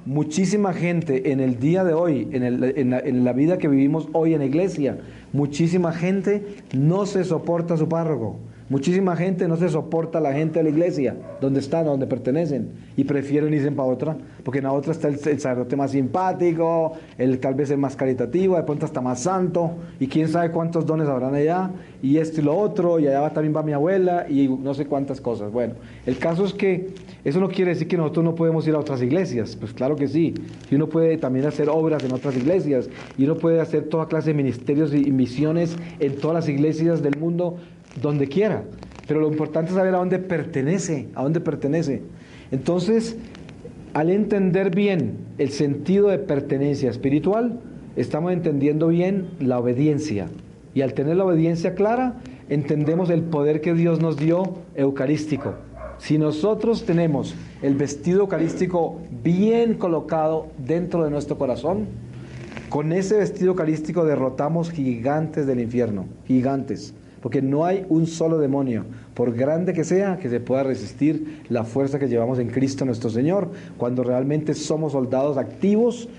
muchísima gente en el día de hoy, en la vida que vivimos hoy en la iglesia, muchísima gente no se soporta a su párroco. Muchísima gente no se soporta a la gente de la iglesia, donde están, donde pertenecen, y prefieren irse para otra, porque en la otra está el sacerdote más simpático, tal vez el más caritativo, de pronto hasta más santo, y quién sabe cuántos dones habrán allá, y esto y lo otro, y allá también va mi abuela, y no sé cuántas cosas. Bueno, el caso es que eso no quiere decir que nosotros no podemos ir a otras iglesias, pues claro que sí, y uno puede también hacer obras en otras iglesias, y uno puede hacer toda clase de ministerios y misiones en todas las iglesias del mundo, donde quiera, pero lo importante es saber a dónde pertenece, Entonces, al entender bien el sentido de pertenencia espiritual, estamos entendiendo bien la obediencia, y al tener la obediencia clara, entendemos el poder que Dios nos dio eucarístico. Si nosotros tenemos el vestido eucarístico bien colocado dentro de nuestro corazón, Con ese vestido eucarístico derrotamos gigantes del infierno, gigantes, porque no hay un solo demonio, por grande que sea, que se pueda resistir la fuerza que llevamos en Cristo nuestro Señor, cuando realmente somos soldados activos,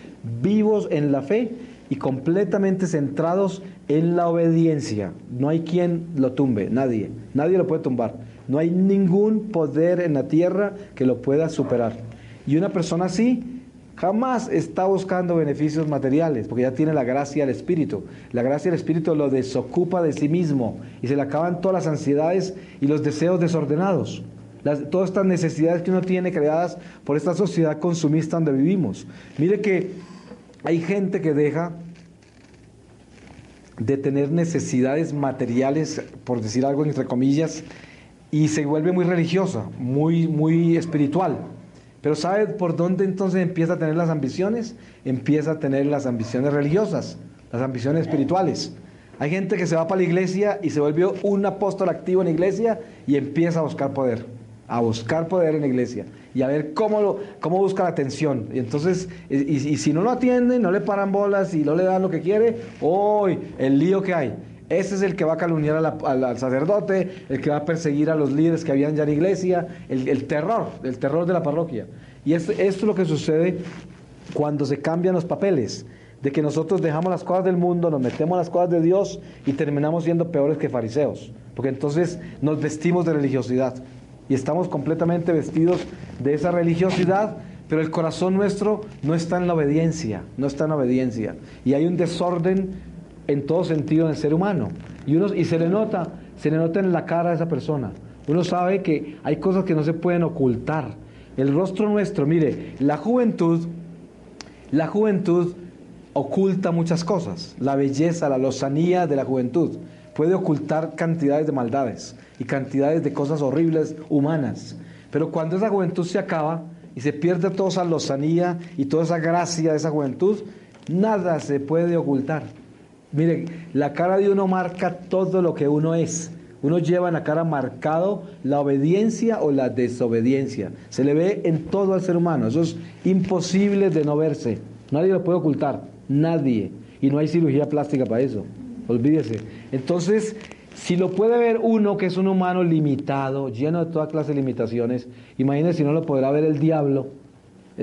vivos en la fe y completamente centrados en la obediencia. No hay quien lo tumbe, nadie lo puede tumbar. No hay ningún poder en la tierra que lo pueda superar. Y una persona así jamás está buscando beneficios materiales, porque ya tiene la gracia del Espíritu. La gracia del Espíritu lo desocupa de sí mismo y se le acaban todas las ansiedades y los deseos desordenados. Todas estas necesidades que uno tiene creadas por esta sociedad consumista donde vivimos. Mire que hay gente que deja de tener necesidades materiales, por decir algo entre comillas, y se vuelve muy religiosa, muy espiritual. Pero ¿sabe por dónde entonces empieza a tener las ambiciones? Empieza a tener las ambiciones religiosas, las ambiciones espirituales. Hay gente que se va para la iglesia y se volvió un apóstol activo en la iglesia y empieza a buscar poder en la iglesia y a ver cómo busca la atención. Y entonces, y si no lo atienden, no le paran bolas y no le dan lo que quiere, ¡hoy! El lío que hay. Ese es el que va a calumniar al sacerdote, el que va a perseguir a los líderes que habían ya en la iglesia, el terror de la parroquia. Y esto es lo que sucede cuando se cambian los papeles, de que nosotros dejamos las cosas del mundo, nos metemos en las cosas de Dios y terminamos siendo peores que fariseos, porque entonces nos vestimos de religiosidad y estamos completamente vestidos de esa religiosidad, pero el corazón nuestro no está en la obediencia, y hay un desorden en todo sentido en el ser humano, y se le nota en la cara de esa persona. Uno sabe que hay cosas que no se pueden ocultar. El rostro nuestro, mire, la juventud oculta muchas cosas. La belleza, la lozanía de la juventud puede ocultar cantidades de maldades y cantidades de cosas horribles humanas. Pero cuando esa juventud se acaba y se pierde toda esa lozanía y toda esa gracia de esa juventud, nada se puede ocultar. Mire, la cara de uno marca todo lo que uno es. Uno lleva en la cara marcado la obediencia o la desobediencia. Se le ve en todo al ser humano. Eso es imposible de no verse. Nadie lo puede ocultar. Nadie. Y no hay cirugía plástica para eso. Olvídese. Entonces, si lo puede ver uno que es un humano limitado, lleno de toda clase de limitaciones, imagínese si no lo podrá ver el diablo,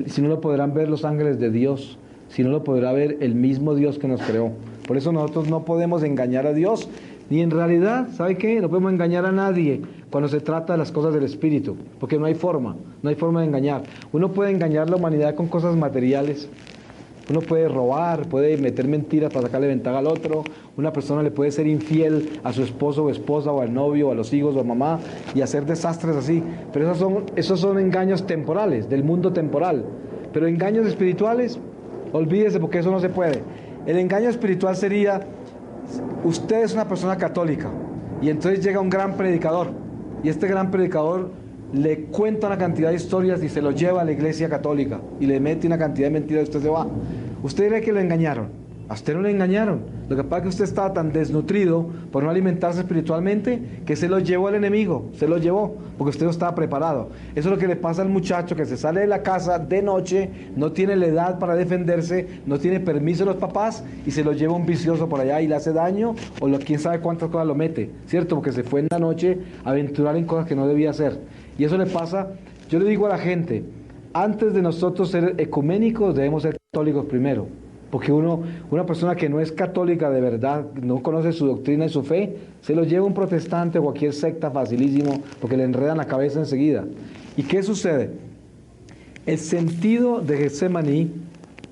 si no lo podrán ver los ángeles de Dios, si no lo podrá ver el mismo Dios que nos creó. Por eso nosotros no podemos engañar a Dios, ni en realidad, ¿sabe qué? No podemos engañar a nadie cuando se trata de las cosas del Espíritu, porque no hay forma de engañar. Uno puede engañar a la humanidad con cosas materiales, uno puede robar, puede meter mentiras para sacarle ventaja al otro, una persona le puede ser infiel a su esposo o esposa o al novio o a los hijos o a mamá y hacer desastres así, pero esos son engaños temporales, del mundo temporal. Pero engaños espirituales, olvídese, porque eso no se puede. El engaño espiritual sería: usted es una persona católica y entonces llega un gran predicador y este gran predicador le cuenta una cantidad de historias y se lo lleva a la iglesia católica y le mete una cantidad de mentiras y usted se va. Usted cree que lo engañaron. A usted no le engañaron. Lo que pasa es que usted estaba tan desnutrido por no alimentarse espiritualmente que se lo llevó el enemigo, se lo llevó, porque usted no estaba preparado. Eso es lo que le pasa al muchacho que se sale de la casa de noche, no tiene la edad para defenderse, no tiene permiso de los papás y se lo lleva un vicioso por allá y le hace daño, o quién sabe cuántas cosas lo mete, ¿cierto? Porque se fue en la noche a aventurar en cosas que no debía hacer. Y eso le pasa. Yo le digo a la gente, antes de nosotros ser ecuménicos debemos ser católicos primero. Porque una persona que no es católica de verdad, no conoce su doctrina y su fe, se lo lleva un protestante o cualquier secta facilísimo, porque le enredan la cabeza enseguida. ¿Y qué sucede? El sentido de Getsemaní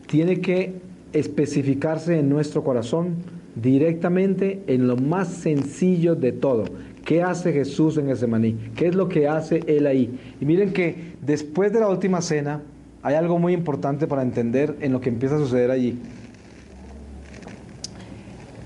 tiene que especificarse en nuestro corazón directamente en lo más sencillo de todo. ¿Qué hace Jesús en Getsemaní? ¿Qué es lo que hace Él ahí? Y miren que después de la última cena, hay algo muy importante para entender en lo que empieza a suceder allí.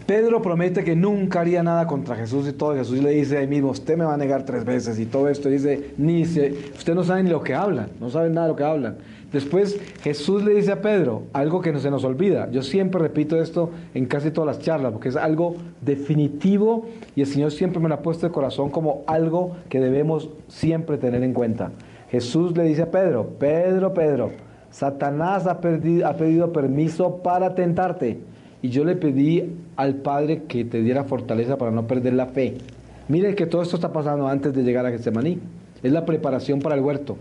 Pedro promete que nunca haría nada contra Jesús y todo. Jesús le dice ahí mismo: usted me va a negar 3 veces y todo esto. Y dice: usted no sabe ni lo que hablan, no saben nada de lo que hablan. Después Jesús le dice a Pedro algo que no se nos olvida. Yo siempre repito esto en casi todas las charlas porque es algo definitivo y el Señor siempre me lo ha puesto de corazón como algo que debemos siempre tener en cuenta. Jesús le dice a Pedro: Pedro, Pedro, Satanás ha pedido permiso para tentarte. Y yo le pedí al Padre que te diera fortaleza para no perder la fe. Miren que todo esto está pasando antes de llegar a Getsemaní. Es la preparación para el huerto.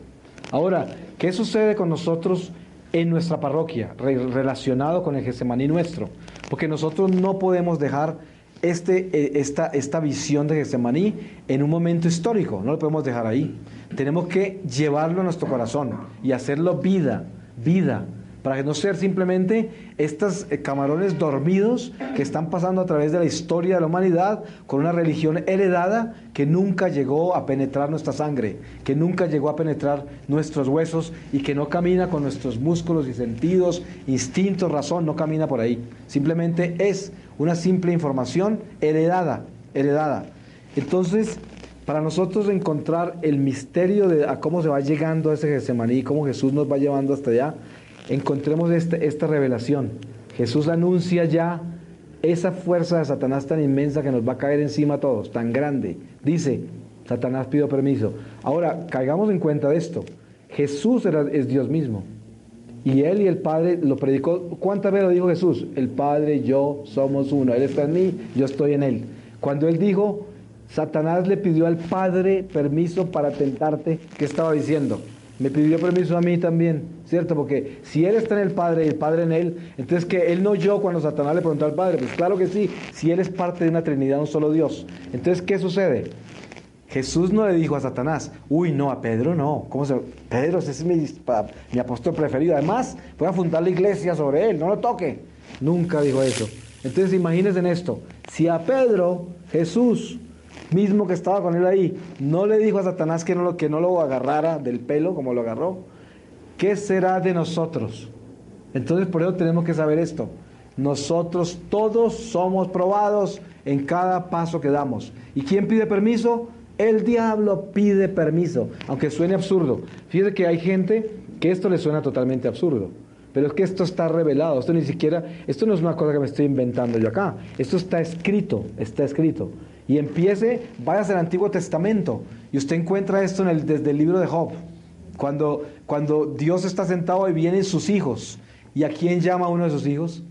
Ahora, ¿qué sucede con nosotros en nuestra parroquia relacionado con el Getsemaní nuestro? Porque nosotros no podemos dejar esta visión de Getsemaní en un momento histórico. No lo podemos dejar ahí. Tenemos que llevarlo a nuestro corazón y hacerlo vida, para que no ser simplemente estos camarones dormidos que están pasando a través de la historia de la humanidad con una religión heredada que nunca llegó a penetrar nuestra sangre, que nunca llegó a penetrar nuestros huesos y que no camina con nuestros músculos y sentidos, instintos, razón, no camina por ahí. Simplemente es una simple información heredada. Entonces, para nosotros encontrar el misterio de a cómo se va llegando a ese Getsemaní, cómo Jesús nos va llevando hasta allá, encontremos esta revelación. Jesús anuncia ya esa fuerza de Satanás tan inmensa que nos va a caer encima a todos, tan grande. Dice, Satanás pidió permiso. Ahora, caigamos en cuenta de esto. Jesús es Dios mismo. Y Él y el Padre lo predicó. ¿Cuántas veces lo dijo Jesús? El Padre y yo somos uno. Él está en mí, yo estoy en Él. Cuando Él dijo, Satanás le pidió al Padre permiso para tentarte, ¿qué estaba diciendo? Me pidió permiso a mí también, ¿cierto? Porque si Él está en el Padre y el Padre en Él, entonces que Él no oyó cuando Satanás le preguntó al Padre. Pues claro que sí, si Él es parte de una Trinidad, un solo Dios. Entonces, ¿qué sucede? Jesús no le dijo a Satanás, uy, no, a Pedro no. ¿Cómo se? Pedro, ese es mi apóstol preferido. Además, voy a fundar la iglesia sobre él, no lo toque. Nunca dijo eso. Entonces, imagínense en esto. Si a Pedro, Jesús mismo que estaba con él ahí, no le dijo a Satanás que no lo agarrara del pelo como lo agarró, ¿qué será de nosotros? Entonces por eso tenemos que saber esto. Nosotros todos somos probados en cada paso que damos. ¿Y quién pide permiso? El diablo pide permiso, aunque suene absurdo. Fíjense que hay gente que esto le suena totalmente absurdo, pero es que esto está revelado. Esto no es una cosa que me estoy inventando yo acá. Esto está escrito. Y váyase al Antiguo Testamento y usted encuentra esto desde el libro de Job. Cuando Dios está sentado y vienen sus hijos. ¿Y a quién llama uno de sus hijos?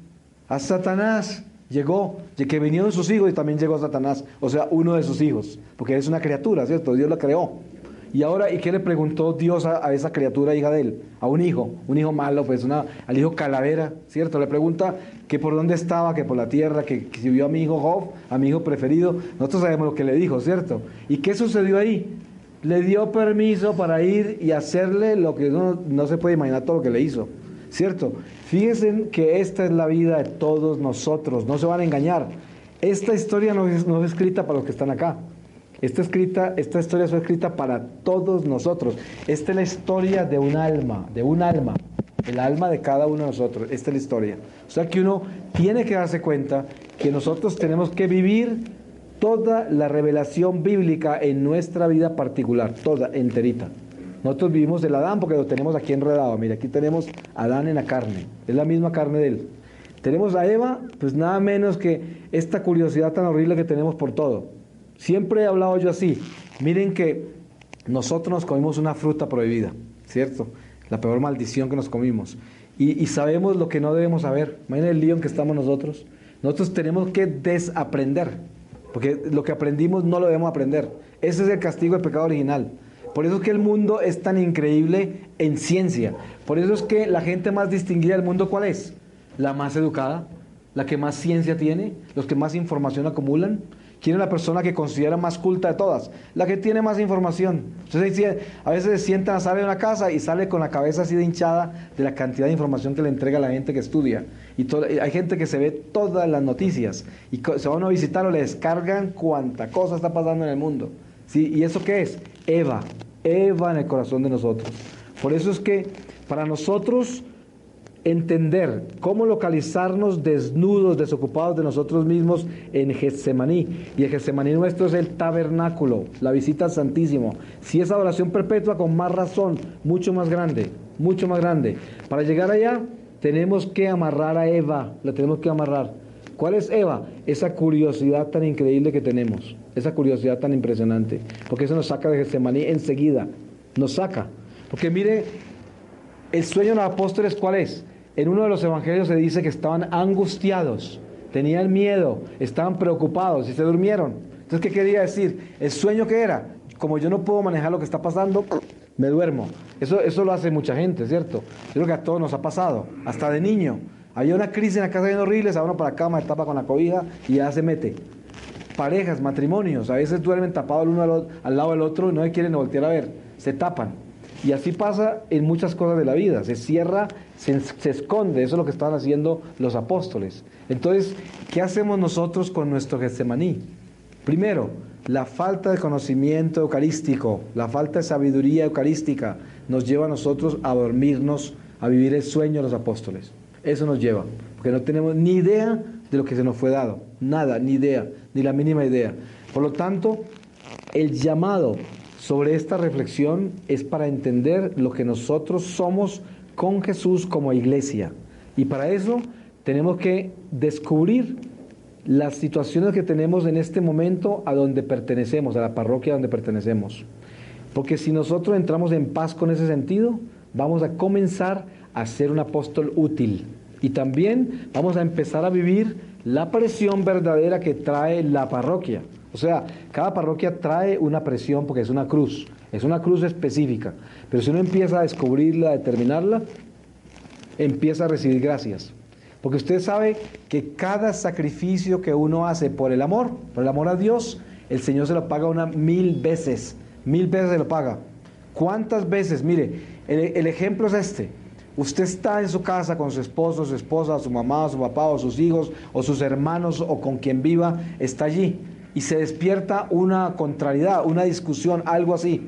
A Satanás. Llegó, que vinieron sus hijos y también llegó Satanás. O sea, uno de sus hijos. Porque es una criatura, ¿cierto? Dios la creó. Y ahora, ¿y qué le preguntó Dios a esa criatura hija de él? A un hijo malo, pues al hijo calavera, ¿cierto? Le pregunta que por dónde estaba, que por la tierra, que si vio a mi hijo Job, a mi hijo preferido. Nosotros sabemos lo que le dijo, ¿cierto? ¿Y qué sucedió ahí? Le dio permiso para ir y hacerle lo que no se puede imaginar todo lo que le hizo, ¿cierto? Fíjense que esta es la vida de todos nosotros, no se van a engañar. Esta historia no es escrita para los que están acá. Esta historia fue escrita para todos nosotros. Esta es la historia de un alma, el alma de cada uno de nosotros. Esta es la historia. O sea que uno tiene que darse cuenta que nosotros tenemos que vivir toda la revelación bíblica en nuestra vida particular, toda, enterita. Nosotros vivimos el Adán porque lo tenemos aquí enredado. Mira, aquí tenemos a Adán en la carne. Es la misma carne de él. Tenemos a Eva, pues nada menos que esta curiosidad tan horrible que tenemos por todo. Siempre he hablado yo así. Miren que nosotros nos comimos una fruta prohibida, ¿cierto? La peor maldición que nos comimos. Y sabemos lo que no debemos saber. Imaginen el lío en que estamos nosotros. Nosotros tenemos que desaprender, porque lo que aprendimos no lo debemos aprender. Ese es el castigo del pecado original. Por eso es que el mundo es tan increíble en ciencia. Por eso es que la gente más distinguida del mundo, ¿cuál es? La más educada, la que más ciencia tiene, los que más información acumulan. ¿Quién es la persona que considera más culta de todas? La que tiene más información. Entonces, a veces se sientan, sale de una casa y sale con la cabeza así de hinchada de la cantidad de información que le entrega a la gente que estudia. Y hay gente que se ve todas las noticias y se van a visitar o le descargan cuánta cosa está pasando en el mundo. ¿Sí? ¿Y eso qué es? Eva en el corazón de nosotros. Por eso es que para nosotros entender cómo localizarnos desnudos, desocupados de nosotros mismos en Getsemaní. Y el Getsemaní nuestro es el tabernáculo, la visita al Santísimo. Si es adoración perpetua, con más razón, mucho más grande. Para llegar allá, tenemos que amarrar a Eva, la tenemos que amarrar. ¿Cuál es Eva? Esa curiosidad tan increíble que tenemos, esa curiosidad tan impresionante, porque eso nos saca de Getsemaní enseguida, nos saca. Porque mire, el sueño de los apóstoles, ¿cuál es? En uno de los evangelios se dice que estaban angustiados, tenían miedo, estaban preocupados y se durmieron. Entonces, ¿qué quería decir? ¿El sueño qué era? Como yo no puedo manejar lo que está pasando, me duermo. Eso lo hace mucha gente, ¿cierto? Yo creo que a todos nos ha pasado, hasta de niño. Había una crisis en la casa bien horrible, se va uno para la cama, se tapa con la cobija y ya se mete. Parejas, matrimonios, a veces duermen tapados el uno al lado del otro y no se quieren voltear a ver, se tapan. Y así pasa en muchas cosas de la vida, se cierra, se esconde, eso es lo que estaban haciendo los apóstoles. Entonces, ¿qué hacemos nosotros con nuestro Getsemaní? Primero, la falta de conocimiento eucarístico, la falta de sabiduría eucarística nos lleva a nosotros a dormirnos, a vivir el sueño de los apóstoles. Eso nos lleva, porque no tenemos ni idea de lo que se nos fue dado, nada, ni idea, ni la mínima idea. Por lo tanto, el llamado sobre esta reflexión es para entender lo que nosotros somos con Jesús como iglesia. Y para eso tenemos que descubrir las situaciones que tenemos en este momento a donde pertenecemos, a la parroquia donde pertenecemos. Porque si nosotros entramos en paz con ese sentido, vamos a comenzar a ser un apóstol útil. Y también vamos a empezar a vivir la presión verdadera que trae la parroquia. O sea, cada parroquia trae una presión porque es una cruz específica. Pero si uno empieza a descubrirla, a determinarla, empieza a recibir gracias. Porque usted sabe que cada sacrificio que uno hace por el amor a Dios, el Señor se lo paga 1000 veces. 1000 veces se lo paga. ¿Cuántas veces? Mire, el ejemplo es este. Usted está en su casa con su esposo, su esposa, su mamá, su papá, o sus hijos, o sus hermanos, o con quien viva, está allí. Y se despierta una contrariedad, una discusión, algo así.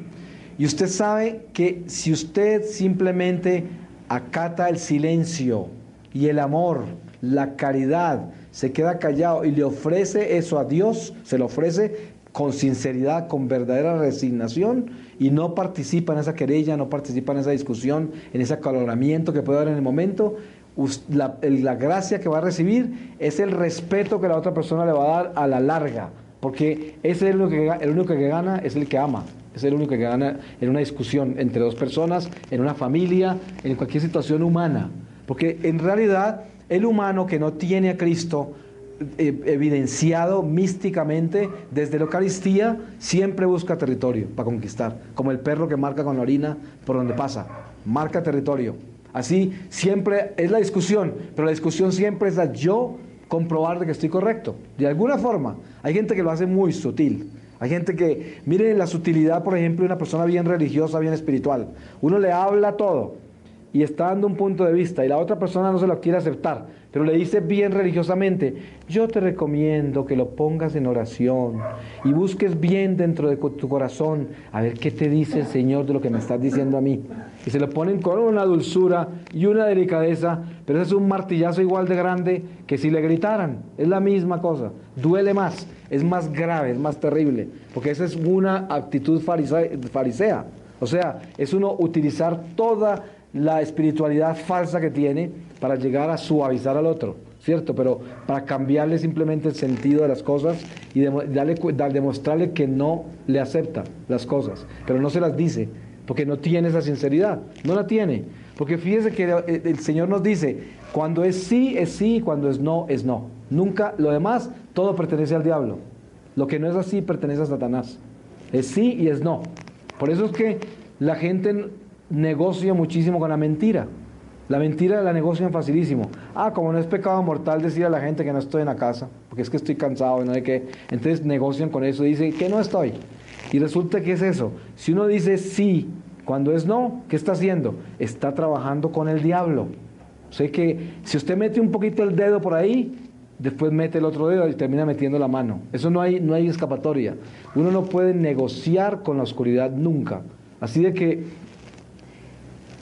Y usted sabe que si usted simplemente acata el silencio y el amor, la caridad, se queda callado y le ofrece eso a Dios, se lo ofrece con sinceridad, con verdadera resignación, y no participa en esa querella, no participa en esa discusión, en ese acaloramiento que puede haber en el momento, la gracia que va a recibir es el respeto que la otra persona le va a dar a la larga, porque ese es el único que gana, es el que ama. Es el único que gana en una discusión entre dos personas, en una familia, en cualquier situación humana. Porque en realidad el humano que no tiene a Cristo evidenciado místicamente desde la Eucaristía, siempre busca territorio para conquistar, como el perro que marca con la orina por donde pasa, marca territorio. Así siempre es la discusión, pero la discusión siempre es a yo comprobar de que estoy correcto. De alguna forma, hay gente que lo hace muy sutil. Hay gente que, miren la sutilidad, por ejemplo, de una persona bien religiosa, bien espiritual. Uno le habla todo y está dando un punto de vista y la otra persona no se lo quiere aceptar, pero le dice bien religiosamente: yo te recomiendo que lo pongas en oración y busques bien dentro de tu corazón a ver qué te dice el Señor de lo que me estás diciendo a mí. Y se lo ponen con una dulzura y una delicadeza, pero ese es un martillazo igual de grande que si le gritaran. Es la misma cosa, duele más, es más grave, es más terrible, porque esa es una actitud farisea. O sea, es uno utilizar toda la espiritualidad falsa que tiene para llegar a suavizar al otro, ¿cierto? Pero para cambiarle simplemente el sentido de las cosas y demostrarle que no le acepta las cosas, pero no se las dice, porque no tiene esa sinceridad, no la tiene. Porque fíjese que el Señor nos dice, cuando es sí, cuando es no, es no. Nunca, lo demás, todo pertenece al diablo. Lo que no es así pertenece a Satanás. Es sí y es no. Por eso es que la gente negocia muchísimo con la mentira. La mentira la negocian facilísimo. Como no es pecado mortal decir a la gente que no estoy en la casa, porque es que estoy cansado y no hay que. Entonces negocian con eso y dicen que no estoy. Y resulta que es eso. Si uno dice sí cuando es no, ¿qué está haciendo? Está trabajando con el diablo. O sea que si usted mete un poquito el dedo por ahí, después mete el otro dedo y termina metiendo la mano. Eso no hay escapatoria. Uno no puede negociar con la oscuridad nunca. Así de que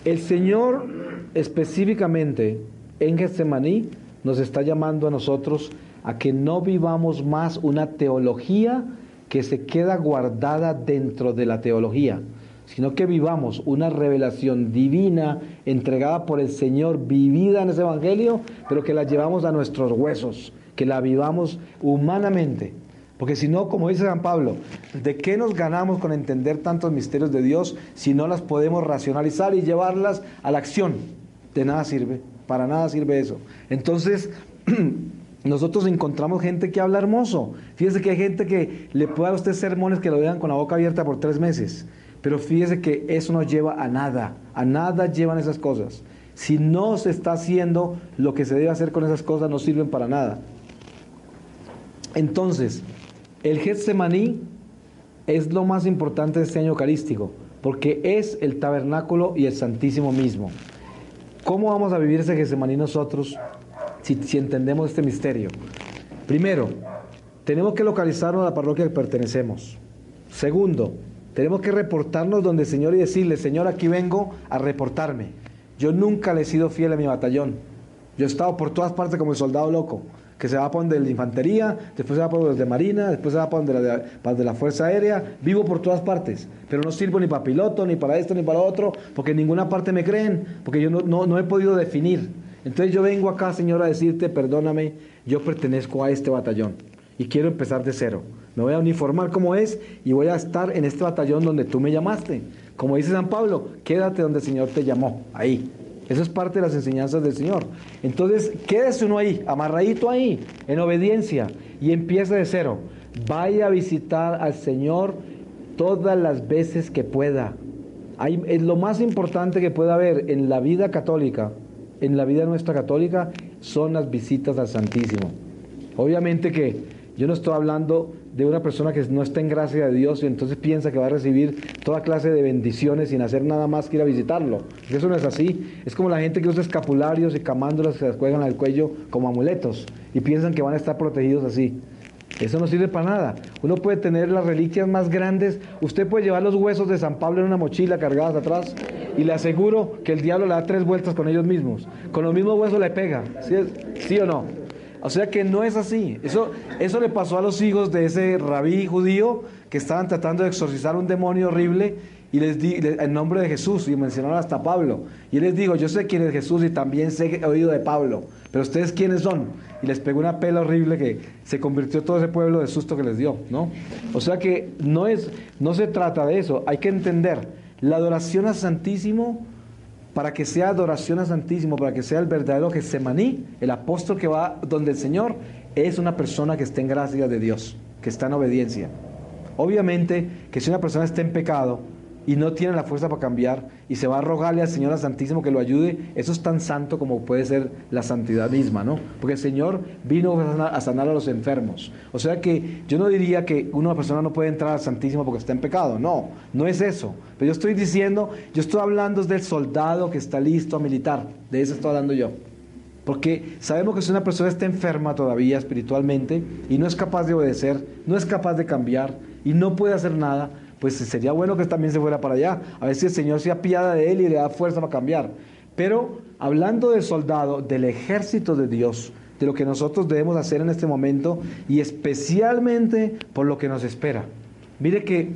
el Señor específicamente en Getsemaní nos está llamando a nosotros a que no vivamos más una teología que se queda guardada dentro de la teología, sino que vivamos una revelación divina entregada por el Señor, vivida en ese Evangelio, pero que la llevamos a nuestros huesos, que la vivamos humanamente. Porque si no, como dice San Pablo, ¿de qué nos ganamos con entender tantos misterios de Dios si no las podemos racionalizar y llevarlas a la acción? De nada sirve, para nada sirve eso. Entonces, nosotros encontramos gente que habla hermoso. Fíjese que hay gente que le puede a usted sermones que lo dejan con la boca abierta por 3 meses. Pero fíjese que eso no lleva a nada llevan esas cosas. Si no se está haciendo lo que se debe hacer con esas cosas, no sirven para nada. Entonces, el Getsemaní es lo más importante de este año eucarístico, porque es el tabernáculo y el Santísimo mismo. ¿Cómo vamos a vivir ese Getsemaní nosotros si entendemos este misterio? Primero, tenemos que localizarnos a la parroquia que pertenecemos. Segundo, tenemos que reportarnos donde el Señor y decirle: Señor, aquí vengo a reportarme. Yo nunca le he sido fiel a mi batallón. Yo he estado por todas partes como el soldado loco, que se va para donde la infantería, después se va para donde de marina, después se va para donde la fuerza aérea. Vivo por todas partes, pero no sirvo ni para piloto, ni para esto, ni para otro, porque en ninguna parte me creen, porque yo no he podido definir. Entonces yo vengo acá, Señor, a decirte: perdóname, yo pertenezco a este batallón y quiero empezar de cero. Me voy a uniformar como es y voy a estar en este batallón donde tú me llamaste. Como dice San Pablo, quédate donde el Señor te llamó, ahí. Eso es parte de las enseñanzas del Señor. Entonces, quédese uno ahí, amarradito ahí, en obediencia, y empiece de cero. Vaya a visitar al Señor todas las veces que pueda. Es lo más importante que pueda haber en la vida católica, en la vida nuestra católica, son las visitas al Santísimo. Obviamente que yo no estoy hablando de una persona que no está en gracia de Dios y entonces piensa que va a recibir toda clase de bendiciones sin hacer nada más que ir a visitarlo. Eso no es así. Es como la gente que usa escapularios y camándulas que se las cuelgan al cuello como amuletos y piensan que van a estar protegidos así. Eso no sirve para nada. Uno puede tener las reliquias más grandes. Usted puede llevar los huesos de San Pablo en una mochila cargadas atrás y le aseguro que el diablo le da 3 vueltas con ellos mismos. Con los mismos huesos le pega. ¿Sí o no? O sea que no es así. Eso le pasó a los hijos de ese rabí judío que estaban tratando de exorcizar un demonio horrible y en nombre de Jesús, y mencionaron hasta Pablo. Y él les dijo: yo sé quién es Jesús y también he oído de Pablo, pero ¿ustedes quiénes son? Y les pegó una pela horrible que se convirtió todo ese pueblo de susto que les dio, ¿no? O sea que no se trata de eso. Hay que entender la adoración al Santísimo. Para que sea adoración al Santísimo, para que sea el verdadero Getsemaní, el apóstol que va donde el Señor, es una persona que está en gracia de Dios, que está en obediencia. Obviamente que si una persona está en pecado y no tiene la fuerza para cambiar y se va a rogarle al Señor al Santísimo que lo ayude, eso es tan santo como puede ser la santidad misma, ¿no? Porque el Señor vino a sanar a los enfermos. O sea que yo no diría que una persona no puede entrar al Santísimo porque está en pecado. No es eso. Pero yo estoy hablando del soldado que está listo a militar. De eso estoy hablando yo. Porque sabemos que si una persona está enferma todavía espiritualmente y no es capaz de obedecer, no es capaz de cambiar y no puede hacer nada, pues sería bueno que también se fuera para allá. A ver si el Señor se apiada de él y le da fuerza para cambiar. Pero hablando del soldado, del ejército de Dios, de lo que nosotros debemos hacer en este momento y especialmente por lo que nos espera. Mire que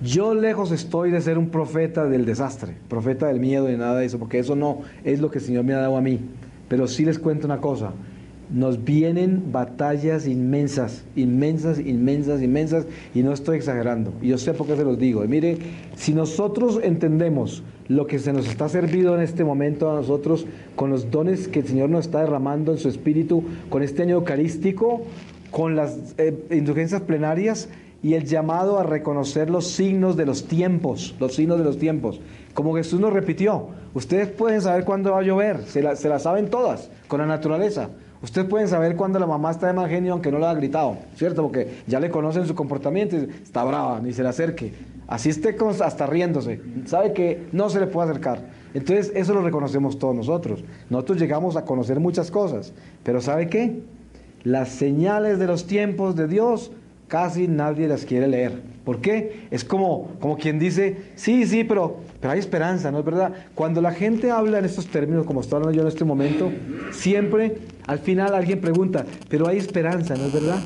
yo lejos estoy de ser un profeta del desastre, profeta del miedo y nada de eso, porque eso no es lo que el Señor me ha dado a mí. Pero sí les cuento una cosa: nos vienen batallas inmensas, y no estoy exagerando, y yo sé por qué se los digo. Y mire, si nosotros entendemos lo que se nos está servido en este momento a nosotros, con los dones que el Señor nos está derramando en su espíritu, con este año eucarístico, con las indulgencias plenarias y el llamado a reconocer los signos de los tiempos, como Jesús nos repitió. Ustedes pueden saber cuándo va a llover, se la saben todas, con la naturaleza. Ustedes pueden saber cuándo la mamá está de mal genio aunque no le haya gritado, ¿cierto? Porque ya le conocen su comportamiento, y está brava, ni se le acerque. Así esté hasta riéndose, sabe que no se le puede acercar. Entonces eso lo reconocemos todos nosotros. Nosotros llegamos a conocer muchas cosas, pero ¿sabe qué? Las señales de los tiempos de Dios casi nadie las quiere leer. ¿Por qué? Es como quien dice: sí, pero hay esperanza, ¿no es verdad? Cuando la gente habla en estos términos, como estoy hablando yo en este momento, siempre al final alguien pregunta: pero hay esperanza, ¿no es verdad?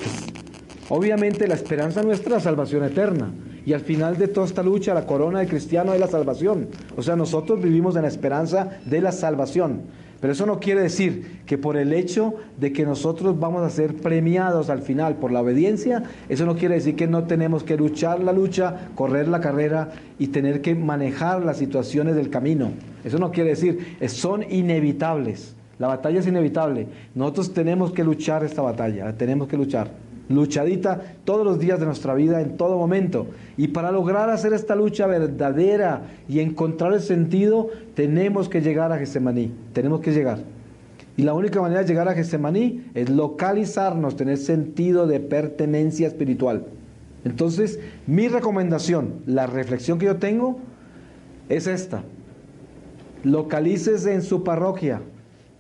Pues, obviamente la esperanza nuestra es la salvación eterna. Y al final de toda esta lucha, la corona del cristiano es la salvación. O sea, nosotros vivimos en la esperanza de la salvación. Pero eso no quiere decir que por el hecho de que nosotros vamos a ser premiados al final por la obediencia, eso no quiere decir que no tenemos que luchar la lucha, correr la carrera y tener que manejar las situaciones del camino. Eso no quiere decir, son inevitables. La batalla es inevitable. Nosotros tenemos que luchar esta batalla, tenemos que luchar. Luchadita todos los días de nuestra vida, en todo momento. Y para lograr hacer esta lucha verdadera y encontrar el sentido, tenemos que llegar a Getsemaní. Tenemos que llegar. Y la única manera de llegar a Getsemaní es localizarnos, tener sentido de pertenencia espiritual. Entonces, mi recomendación, la reflexión que yo tengo, es esta. Localícese en su parroquia.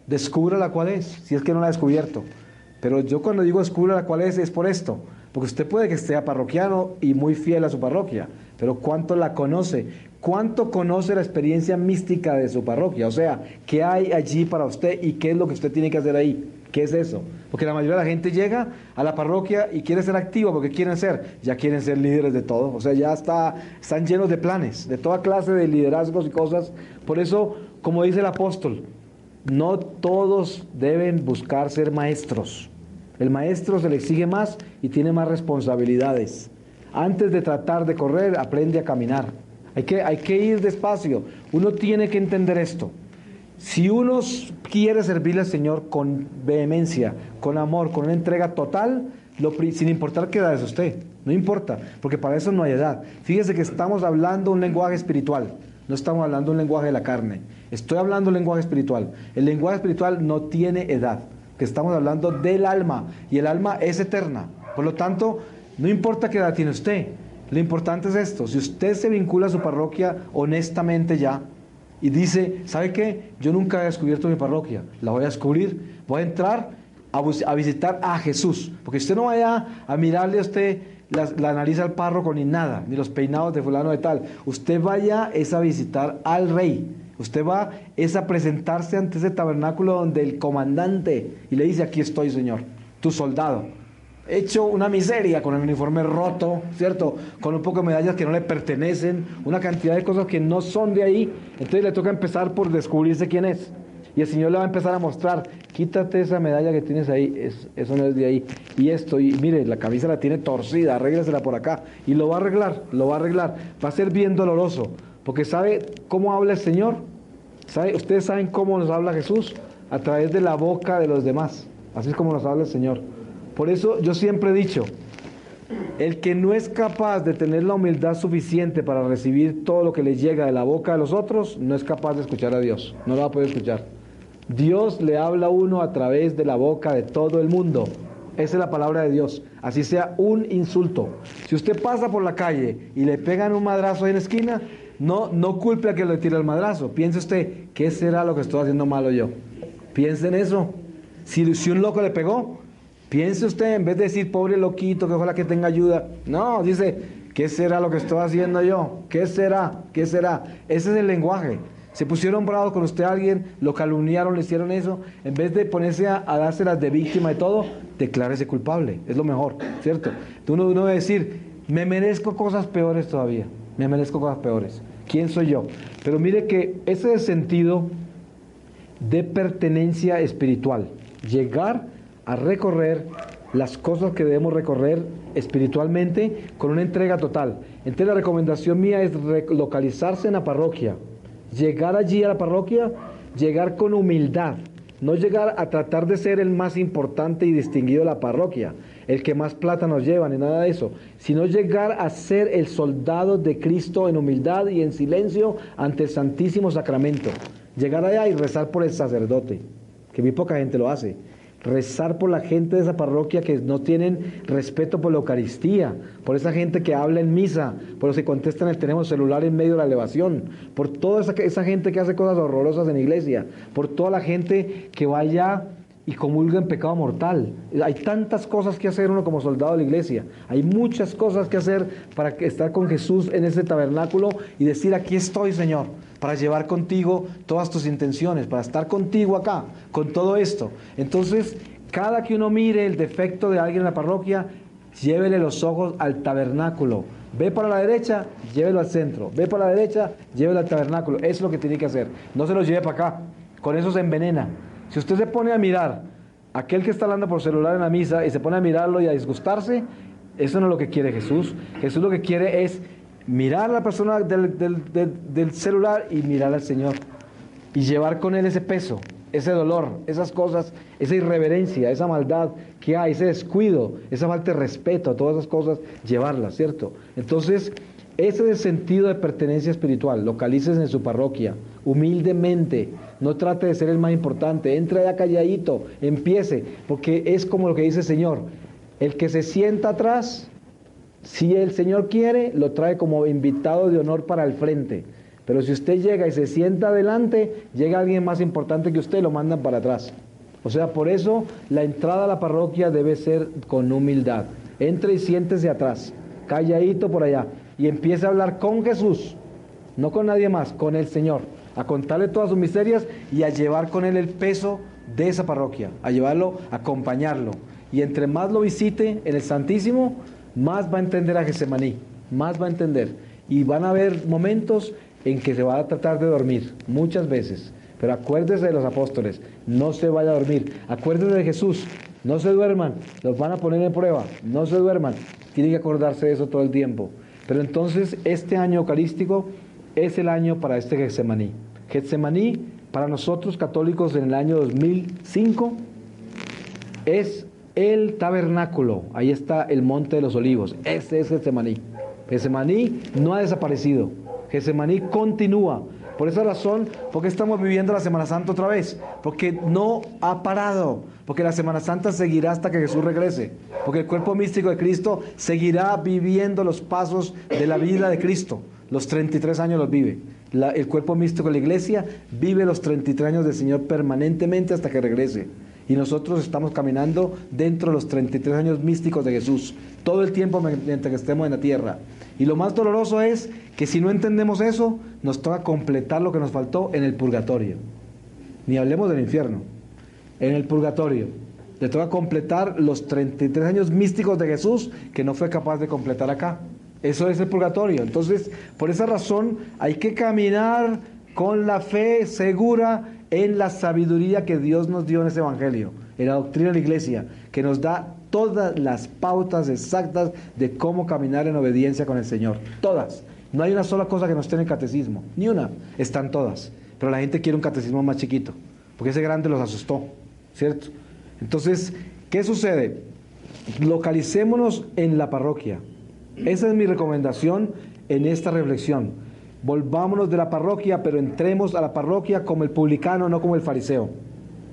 Descubra la cual es, si es que no la ha descubierto. Pero yo cuando digo descubra la cual es por esto. Porque usted puede que sea parroquiano y muy fiel a su parroquia, pero ¿cuánto la conoce? ¿Cuánto conoce la experiencia mística de su parroquia? O sea, ¿qué hay allí para usted y qué es lo que usted tiene que hacer ahí? ¿Qué es eso? Porque la mayoría de la gente llega a la parroquia y quiere ser activo porque quieren ser, ya quieren ser líderes de todo. O sea, ya están llenos de planes, de toda clase de liderazgos y cosas. Por eso, como dice el apóstol, no todos deben buscar ser maestros. El maestro se le exige más y tiene más responsabilidades. Antes de tratar de correr, aprende a caminar. Hay que ir despacio. Uno tiene que entender esto. Si uno quiere servirle al Señor con vehemencia, con amor, con una entrega total, sin importar qué edad es usted, no importa, porque para eso no hay edad. Fíjese que estamos hablando un lenguaje espiritual. No estamos hablando un lenguaje de la carne. Estoy hablando un lenguaje espiritual. El lenguaje espiritual no tiene edad. Que estamos hablando del alma. Y el alma es eterna. Por lo tanto, no importa qué edad tiene usted. Lo importante es esto. Si usted se vincula a su parroquia honestamente ya y dice, ¿sabe qué? Yo nunca he descubierto mi parroquia. La voy a descubrir. Voy a entrar a visitar a Jesús. Porque usted no vaya a mirarle a usted la nariz al párroco ni nada, ni los peinados de fulano de tal. Usted vaya es a visitar al rey. Usted va es a presentarse ante ese tabernáculo donde el comandante y le dice, aquí estoy, Señor, tu soldado, hecho una miseria, con el uniforme roto, ¿cierto? Con un poco de medallas que no le pertenecen, una cantidad de cosas que no son de ahí. Entonces le toca empezar por descubrirse quién es. Y el Señor le va a empezar a mostrar, quítate esa medalla que tienes ahí, eso no es de ahí. Y esto, y mire, la camisa la tiene torcida, arréglasela por acá. Y lo va a arreglar, Va a ser bien doloroso, porque ¿sabe cómo habla el Señor? Ustedes saben cómo nos habla Jesús, a través de la boca de los demás. Así es como nos habla el Señor. Por eso yo siempre he dicho, el que no es capaz de tener la humildad suficiente para recibir todo lo que le llega de la boca de los otros, no es capaz de escuchar a Dios, no lo va a poder escuchar. Dios le habla a uno a través de la boca de todo el mundo. Esa es la palabra de Dios, así sea un insulto. Si usted pasa por la calle y le pegan un madrazo en la esquina, no culpe a que le tire el madrazo. Piense usted, ¿qué será lo que estoy haciendo malo yo? Piense en eso. Si un loco le pegó, piense usted, en vez de decir, pobre loquito, que ojalá que tenga ayuda. No, dice, ¿qué será lo que estoy haciendo yo? ¿Qué será? ¿Qué será? Ese es el lenguaje. Se pusieron bravos con usted a alguien, lo calumniaron, le hicieron eso. En vez de ponerse a dárselas de víctima y todo, declárese culpable. Es lo mejor, ¿cierto? Uno debe decir, me merezco cosas peores todavía. Me merezco cosas peores. ¿Quién soy yo? Pero mire que ese es el sentido de pertenencia espiritual. Llegar a recorrer las cosas que debemos recorrer espiritualmente con una entrega total. Entonces la recomendación mía es localizarse en la parroquia. Llegar allí a la parroquia, llegar con humildad. No llegar a tratar de ser el más importante y distinguido de la parroquia, el que más plata nos lleva, ni nada de eso, sino llegar a ser el soldado de Cristo en humildad y en silencio ante el Santísimo Sacramento. Llegar allá y rezar por el sacerdote, que muy poca gente lo hace. Rezar por la gente de esa parroquia que no tienen respeto por la Eucaristía, por esa gente que habla en misa, por los que contestan el teléfono celular en medio de la elevación, por toda esa gente que hace cosas horrorosas en la iglesia, por toda la gente que vaya y comulga en pecado mortal. Hay tantas cosas que hacer uno como soldado de la iglesia. Hay muchas cosas que hacer para estar con Jesús en ese tabernáculo y decir, aquí estoy, Señor, para llevar contigo todas tus intenciones, para estar contigo acá, con todo esto. Entonces, cada que uno mire el defecto de alguien en la parroquia, llévele los ojos al tabernáculo, Ve para la derecha, llévelo al centro. Ve para la derecha, llévelo al tabernáculo. Eso es lo que tiene que hacer. No se lo lleve para acá. Con eso se envenena. Si usted se pone a mirar a aquel que está hablando por celular en la misa y se pone a mirarlo y a disgustarse, eso no es lo que quiere Jesús. Jesús lo que quiere es mirar a la persona del celular y mirar al Señor. Y llevar con él ese peso, ese dolor, esas cosas, esa irreverencia, esa maldad que hay, ese descuido, esa falta de respeto a todas esas cosas, llevarlas, ¿cierto? Entonces, ese es el sentido de pertenencia espiritual. Localícese en su parroquia, humildemente, no trate de ser el más importante, entre allá calladito, empiece, porque es como lo que dice el Señor, el que se sienta atrás, si el Señor quiere, lo trae como invitado de honor para el frente. Pero si usted llega y se sienta adelante, llega alguien más importante que usted y lo mandan para atrás. O sea, por eso la entrada a la parroquia debe ser con humildad. Entre y siéntese atrás, calladito por allá, y empiece a hablar con Jesús, no con nadie más, con el Señor, a contarle todas sus miserias y a llevar con él el peso de esa parroquia, a llevarlo, a acompañarlo. Y entre más lo visite en el Santísimo, más va a entender a Getsemaní, más va a entender. Y van a haber momentos en que se va a tratar de dormir, muchas veces. Pero acuérdese de los apóstoles, no se vaya a dormir. Acuérdese de Jesús, no se duerman, los van a poner en prueba, no se duerman. Tienen que acordarse de eso todo el tiempo. Pero entonces este año eucarístico es el año para este Getsemaní. Getsemaní, para nosotros católicos en el año 2005, es el tabernáculo. Ahí está el Monte de los Olivos. Ese es Getsemaní. Getsemaní no ha desaparecido. Getsemaní continúa. Por esa razón, ¿por qué estamos viviendo la Semana Santa otra vez? Porque no ha parado. Porque la Semana Santa seguirá hasta que Jesús regrese. Porque el cuerpo místico de Cristo seguirá viviendo los pasos de la vida de Cristo. Los 33 años los vive. El cuerpo místico de la Iglesia vive los 33 años del Señor permanentemente hasta que regrese. Y nosotros estamos caminando dentro de los 33 años místicos de Jesús, todo el tiempo mientras que estemos en la tierra. Y lo más doloroso es que si no entendemos eso, nos toca completar lo que nos faltó en el purgatorio. Ni hablemos del infierno. En el purgatorio. Le toca completar los 33 años místicos de Jesús que no fue capaz de completar acá. Eso es el purgatorio. Entonces, por esa razón, hay que caminar con la fe segura en la sabiduría que Dios nos dio en ese Evangelio, en la doctrina de la Iglesia, que nos da todas las pautas exactas de cómo caminar en obediencia con el Señor. Todas. No hay una sola cosa que no esté en el catecismo, ni una. Están todas. Pero la gente quiere un catecismo más chiquito, porque ese grande los asustó, ¿cierto? Entonces, ¿qué sucede? Localicémonos en la parroquia. Esa es mi recomendación en esta reflexión. Volvámonos de la parroquia, pero entremos a la parroquia como el publicano, no como el fariseo.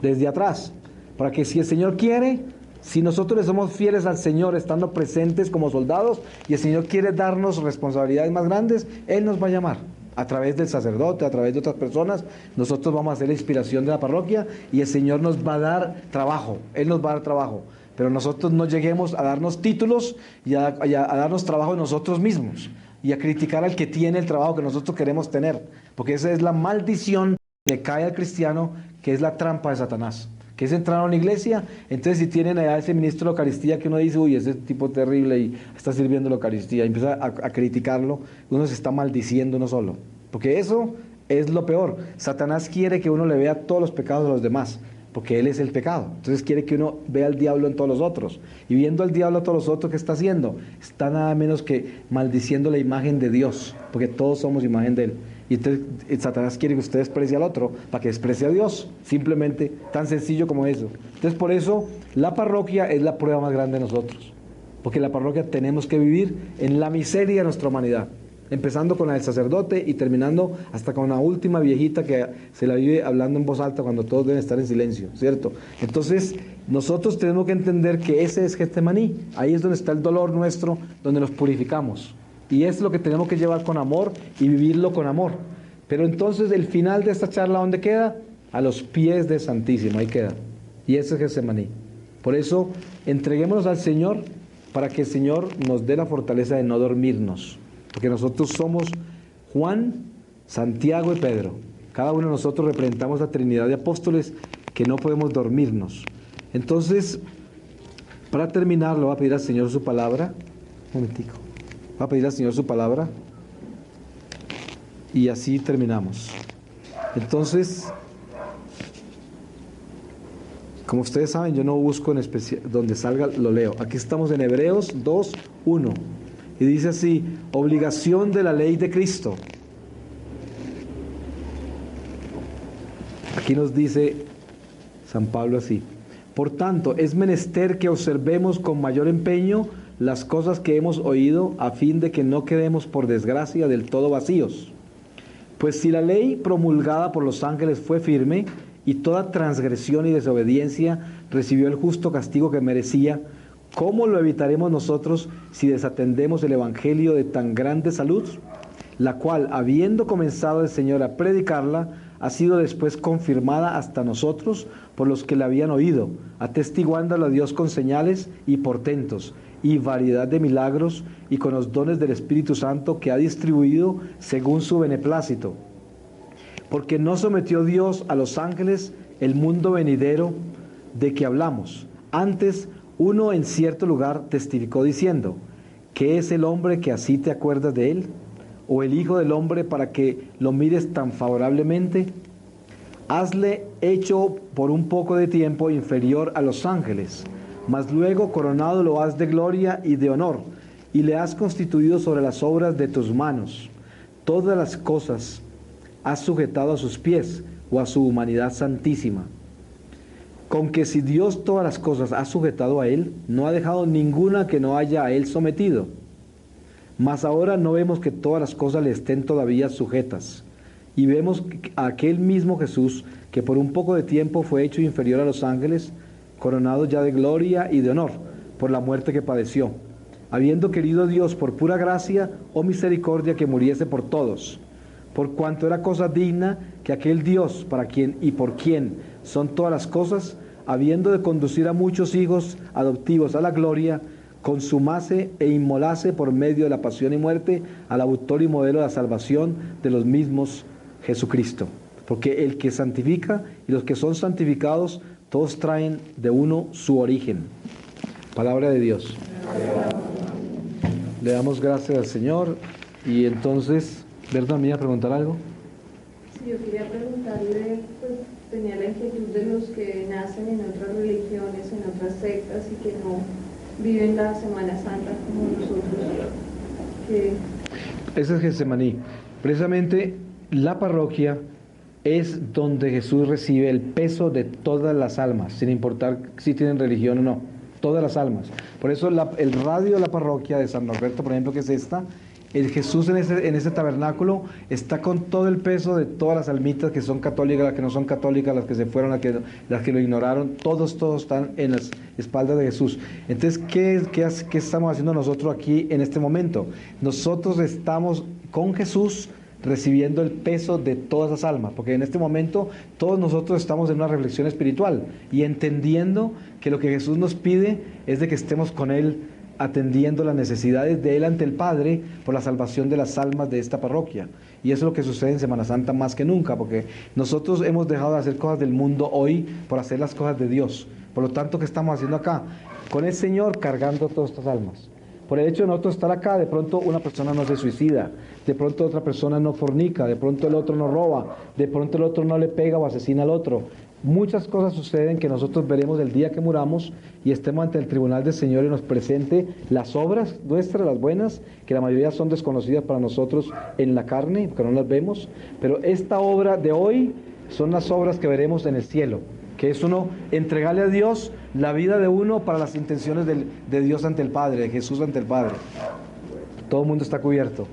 Desde atrás. Para que si el Señor quiere, si nosotros le somos fieles al Señor, estando presentes como soldados, y el Señor quiere darnos responsabilidades más grandes, Él nos va a llamar. A través del sacerdote, a través de otras personas, nosotros vamos a hacer la inspiración de la parroquia y el Señor nos va a dar trabajo. Él nos va a dar trabajo. Pero nosotros no lleguemos a darnos títulos y a darnos trabajo nosotros mismos y a criticar al que tiene el trabajo que nosotros queremos tener, porque esa es la maldición que le cae al cristiano, que es la trampa de Satanás, que es entrar a una iglesia. Entonces si tienen allá ese ministro de la Eucaristía que uno dice, uy, ese tipo terrible y está sirviendo la Eucaristía, y empieza a criticarlo, uno se está maldiciendo uno solo, porque eso es lo peor. Satanás quiere que uno le vea todos los pecados de los demás, porque él es el pecado. Entonces quiere que uno vea al diablo en todos los otros. Y viendo al diablo a todos los otros, ¿qué está haciendo? Está nada menos que maldiciendo la imagen de Dios, porque todos somos imagen de él. Y entonces Satanás quiere que usted desprecie al otro, para que desprecie a Dios. Simplemente, tan sencillo como eso. Entonces por eso, la parroquia es la prueba más grande de nosotros. Porque en la parroquia tenemos que vivir en la miseria de nuestra humanidad. Empezando con la del sacerdote y terminando hasta con la última viejita que se la vive hablando en voz alta cuando todos deben estar en silencio, ¿cierto? Entonces, nosotros tenemos que entender que ese es Getsemaní. Ahí es donde está el dolor nuestro, donde nos purificamos. Y es lo que tenemos que llevar con amor y vivirlo con amor. Pero entonces, el final de esta charla, ¿dónde queda? A los pies del Santísimo, ahí queda. Y ese es Getsemaní. Por eso, entreguémonos al Señor para que el Señor nos dé la fortaleza de no dormirnos. Porque nosotros somos Juan, Santiago y Pedro. Cada uno de nosotros representamos la Trinidad de apóstoles que no podemos dormirnos. Entonces, para terminar, le voy a pedir al Señor su palabra. Un momentico. Voy a pedir al Señor su palabra y así terminamos. Entonces, como ustedes saben, yo no busco en especial, donde salga lo leo. Aquí estamos en Hebreos 2:1 y dice así: obligación de la ley de Cristo. Aquí nos dice San Pablo así: por tanto, es menester que observemos con mayor empeño las cosas que hemos oído, a fin de que no quedemos por desgracia del todo vacíos. Pues si la ley promulgada por los ángeles fue firme, y toda transgresión y desobediencia recibió el justo castigo que merecía, ¿cómo lo evitaremos nosotros si desatendemos el evangelio de tan grande salud? La cual, habiendo comenzado el Señor a predicarla, ha sido después confirmada hasta nosotros por los que la habían oído, atestiguándolo a Dios con señales y portentos, y variedad de milagros, y con los dones del Espíritu Santo que ha distribuido según su beneplácito. Porque no sometió Dios a los ángeles el mundo venidero de que hablamos. Antes, uno en cierto lugar testificó diciendo: ¿qué es el hombre que así te acuerdas de él? ¿O el hijo del hombre para que lo mires tan favorablemente? Hasle hecho por un poco de tiempo inferior a los ángeles, mas luego coronado lo has de gloria y de honor, y le has constituido sobre las obras de tus manos. Todas las cosas has sujetado a sus pies, o a su humanidad santísima. Con que si Dios todas las cosas ha sujetado a él, no ha dejado ninguna que no haya a él sometido. Mas ahora no vemos que todas las cosas le estén todavía sujetas. Y vemos a aquel mismo Jesús, que por un poco de tiempo fue hecho inferior a los ángeles, coronado ya de gloria y de honor, por la muerte que padeció, habiendo querido Dios por pura gracia o misericordia que muriese por todos, por cuanto era cosa digna que aquel Dios, para quien y por quien son todas las cosas, habiendo de conducir a muchos hijos adoptivos a la gloria, consumase e inmolase por medio de la pasión y muerte al autor y modelo de la salvación de los mismos Jesucristo. Porque el que santifica y los que son santificados, todos traen de uno su origen. Palabra de Dios. Le damos gracias al Señor. Y entonces, ¿verdad? ¿Me iba a preguntar algo? Sí, yo quería preguntarle, pues tenía la inquietud de los que nacen en otras religiones, en otras sectas y que no viven la Semana Santa como nosotros. Ese es Getsemaní. Precisamente la parroquia es donde Jesús recibe el peso de todas las almas, sin importar si tienen religión o no, todas las almas. Por eso el radio de la parroquia de San Norberto, por ejemplo, que es esta, el Jesús en ese tabernáculo está con todo el peso de todas las almitas que son católicas, las que no son católicas, las que se fueron, las que lo ignoraron, todos están en las espaldas de Jesús. Entonces, ¿qué estamos haciendo nosotros aquí en este momento? Nosotros estamos con Jesús recibiendo el peso de todas las almas, porque en este momento todos nosotros estamos en una reflexión espiritual y entendiendo que lo que Jesús nos pide es de que estemos con Él, atendiendo las necesidades de Él ante el Padre por la salvación de las almas de esta parroquia. Y eso es lo que sucede en Semana Santa más que nunca, porque nosotros hemos dejado de hacer cosas del mundo hoy por hacer las cosas de Dios. Por lo tanto, ¿qué estamos haciendo acá? Con el Señor cargando todas estas almas. Por el hecho de nosotros estar acá, de pronto una persona no se suicida, de pronto otra persona no fornica, de pronto el otro no roba, de pronto el otro no le pega o asesina al otro. Muchas cosas suceden que nosotros veremos el día que muramos y estemos ante el tribunal del Señor y nos presente las obras nuestras, las buenas, que la mayoría son desconocidas para nosotros en la carne, porque no las vemos, pero esta obra de hoy son las obras que veremos en el cielo, que es uno entregarle a Dios la vida de uno para las intenciones de Dios ante el Padre, de Jesús ante el Padre. Todo el mundo está cubierto.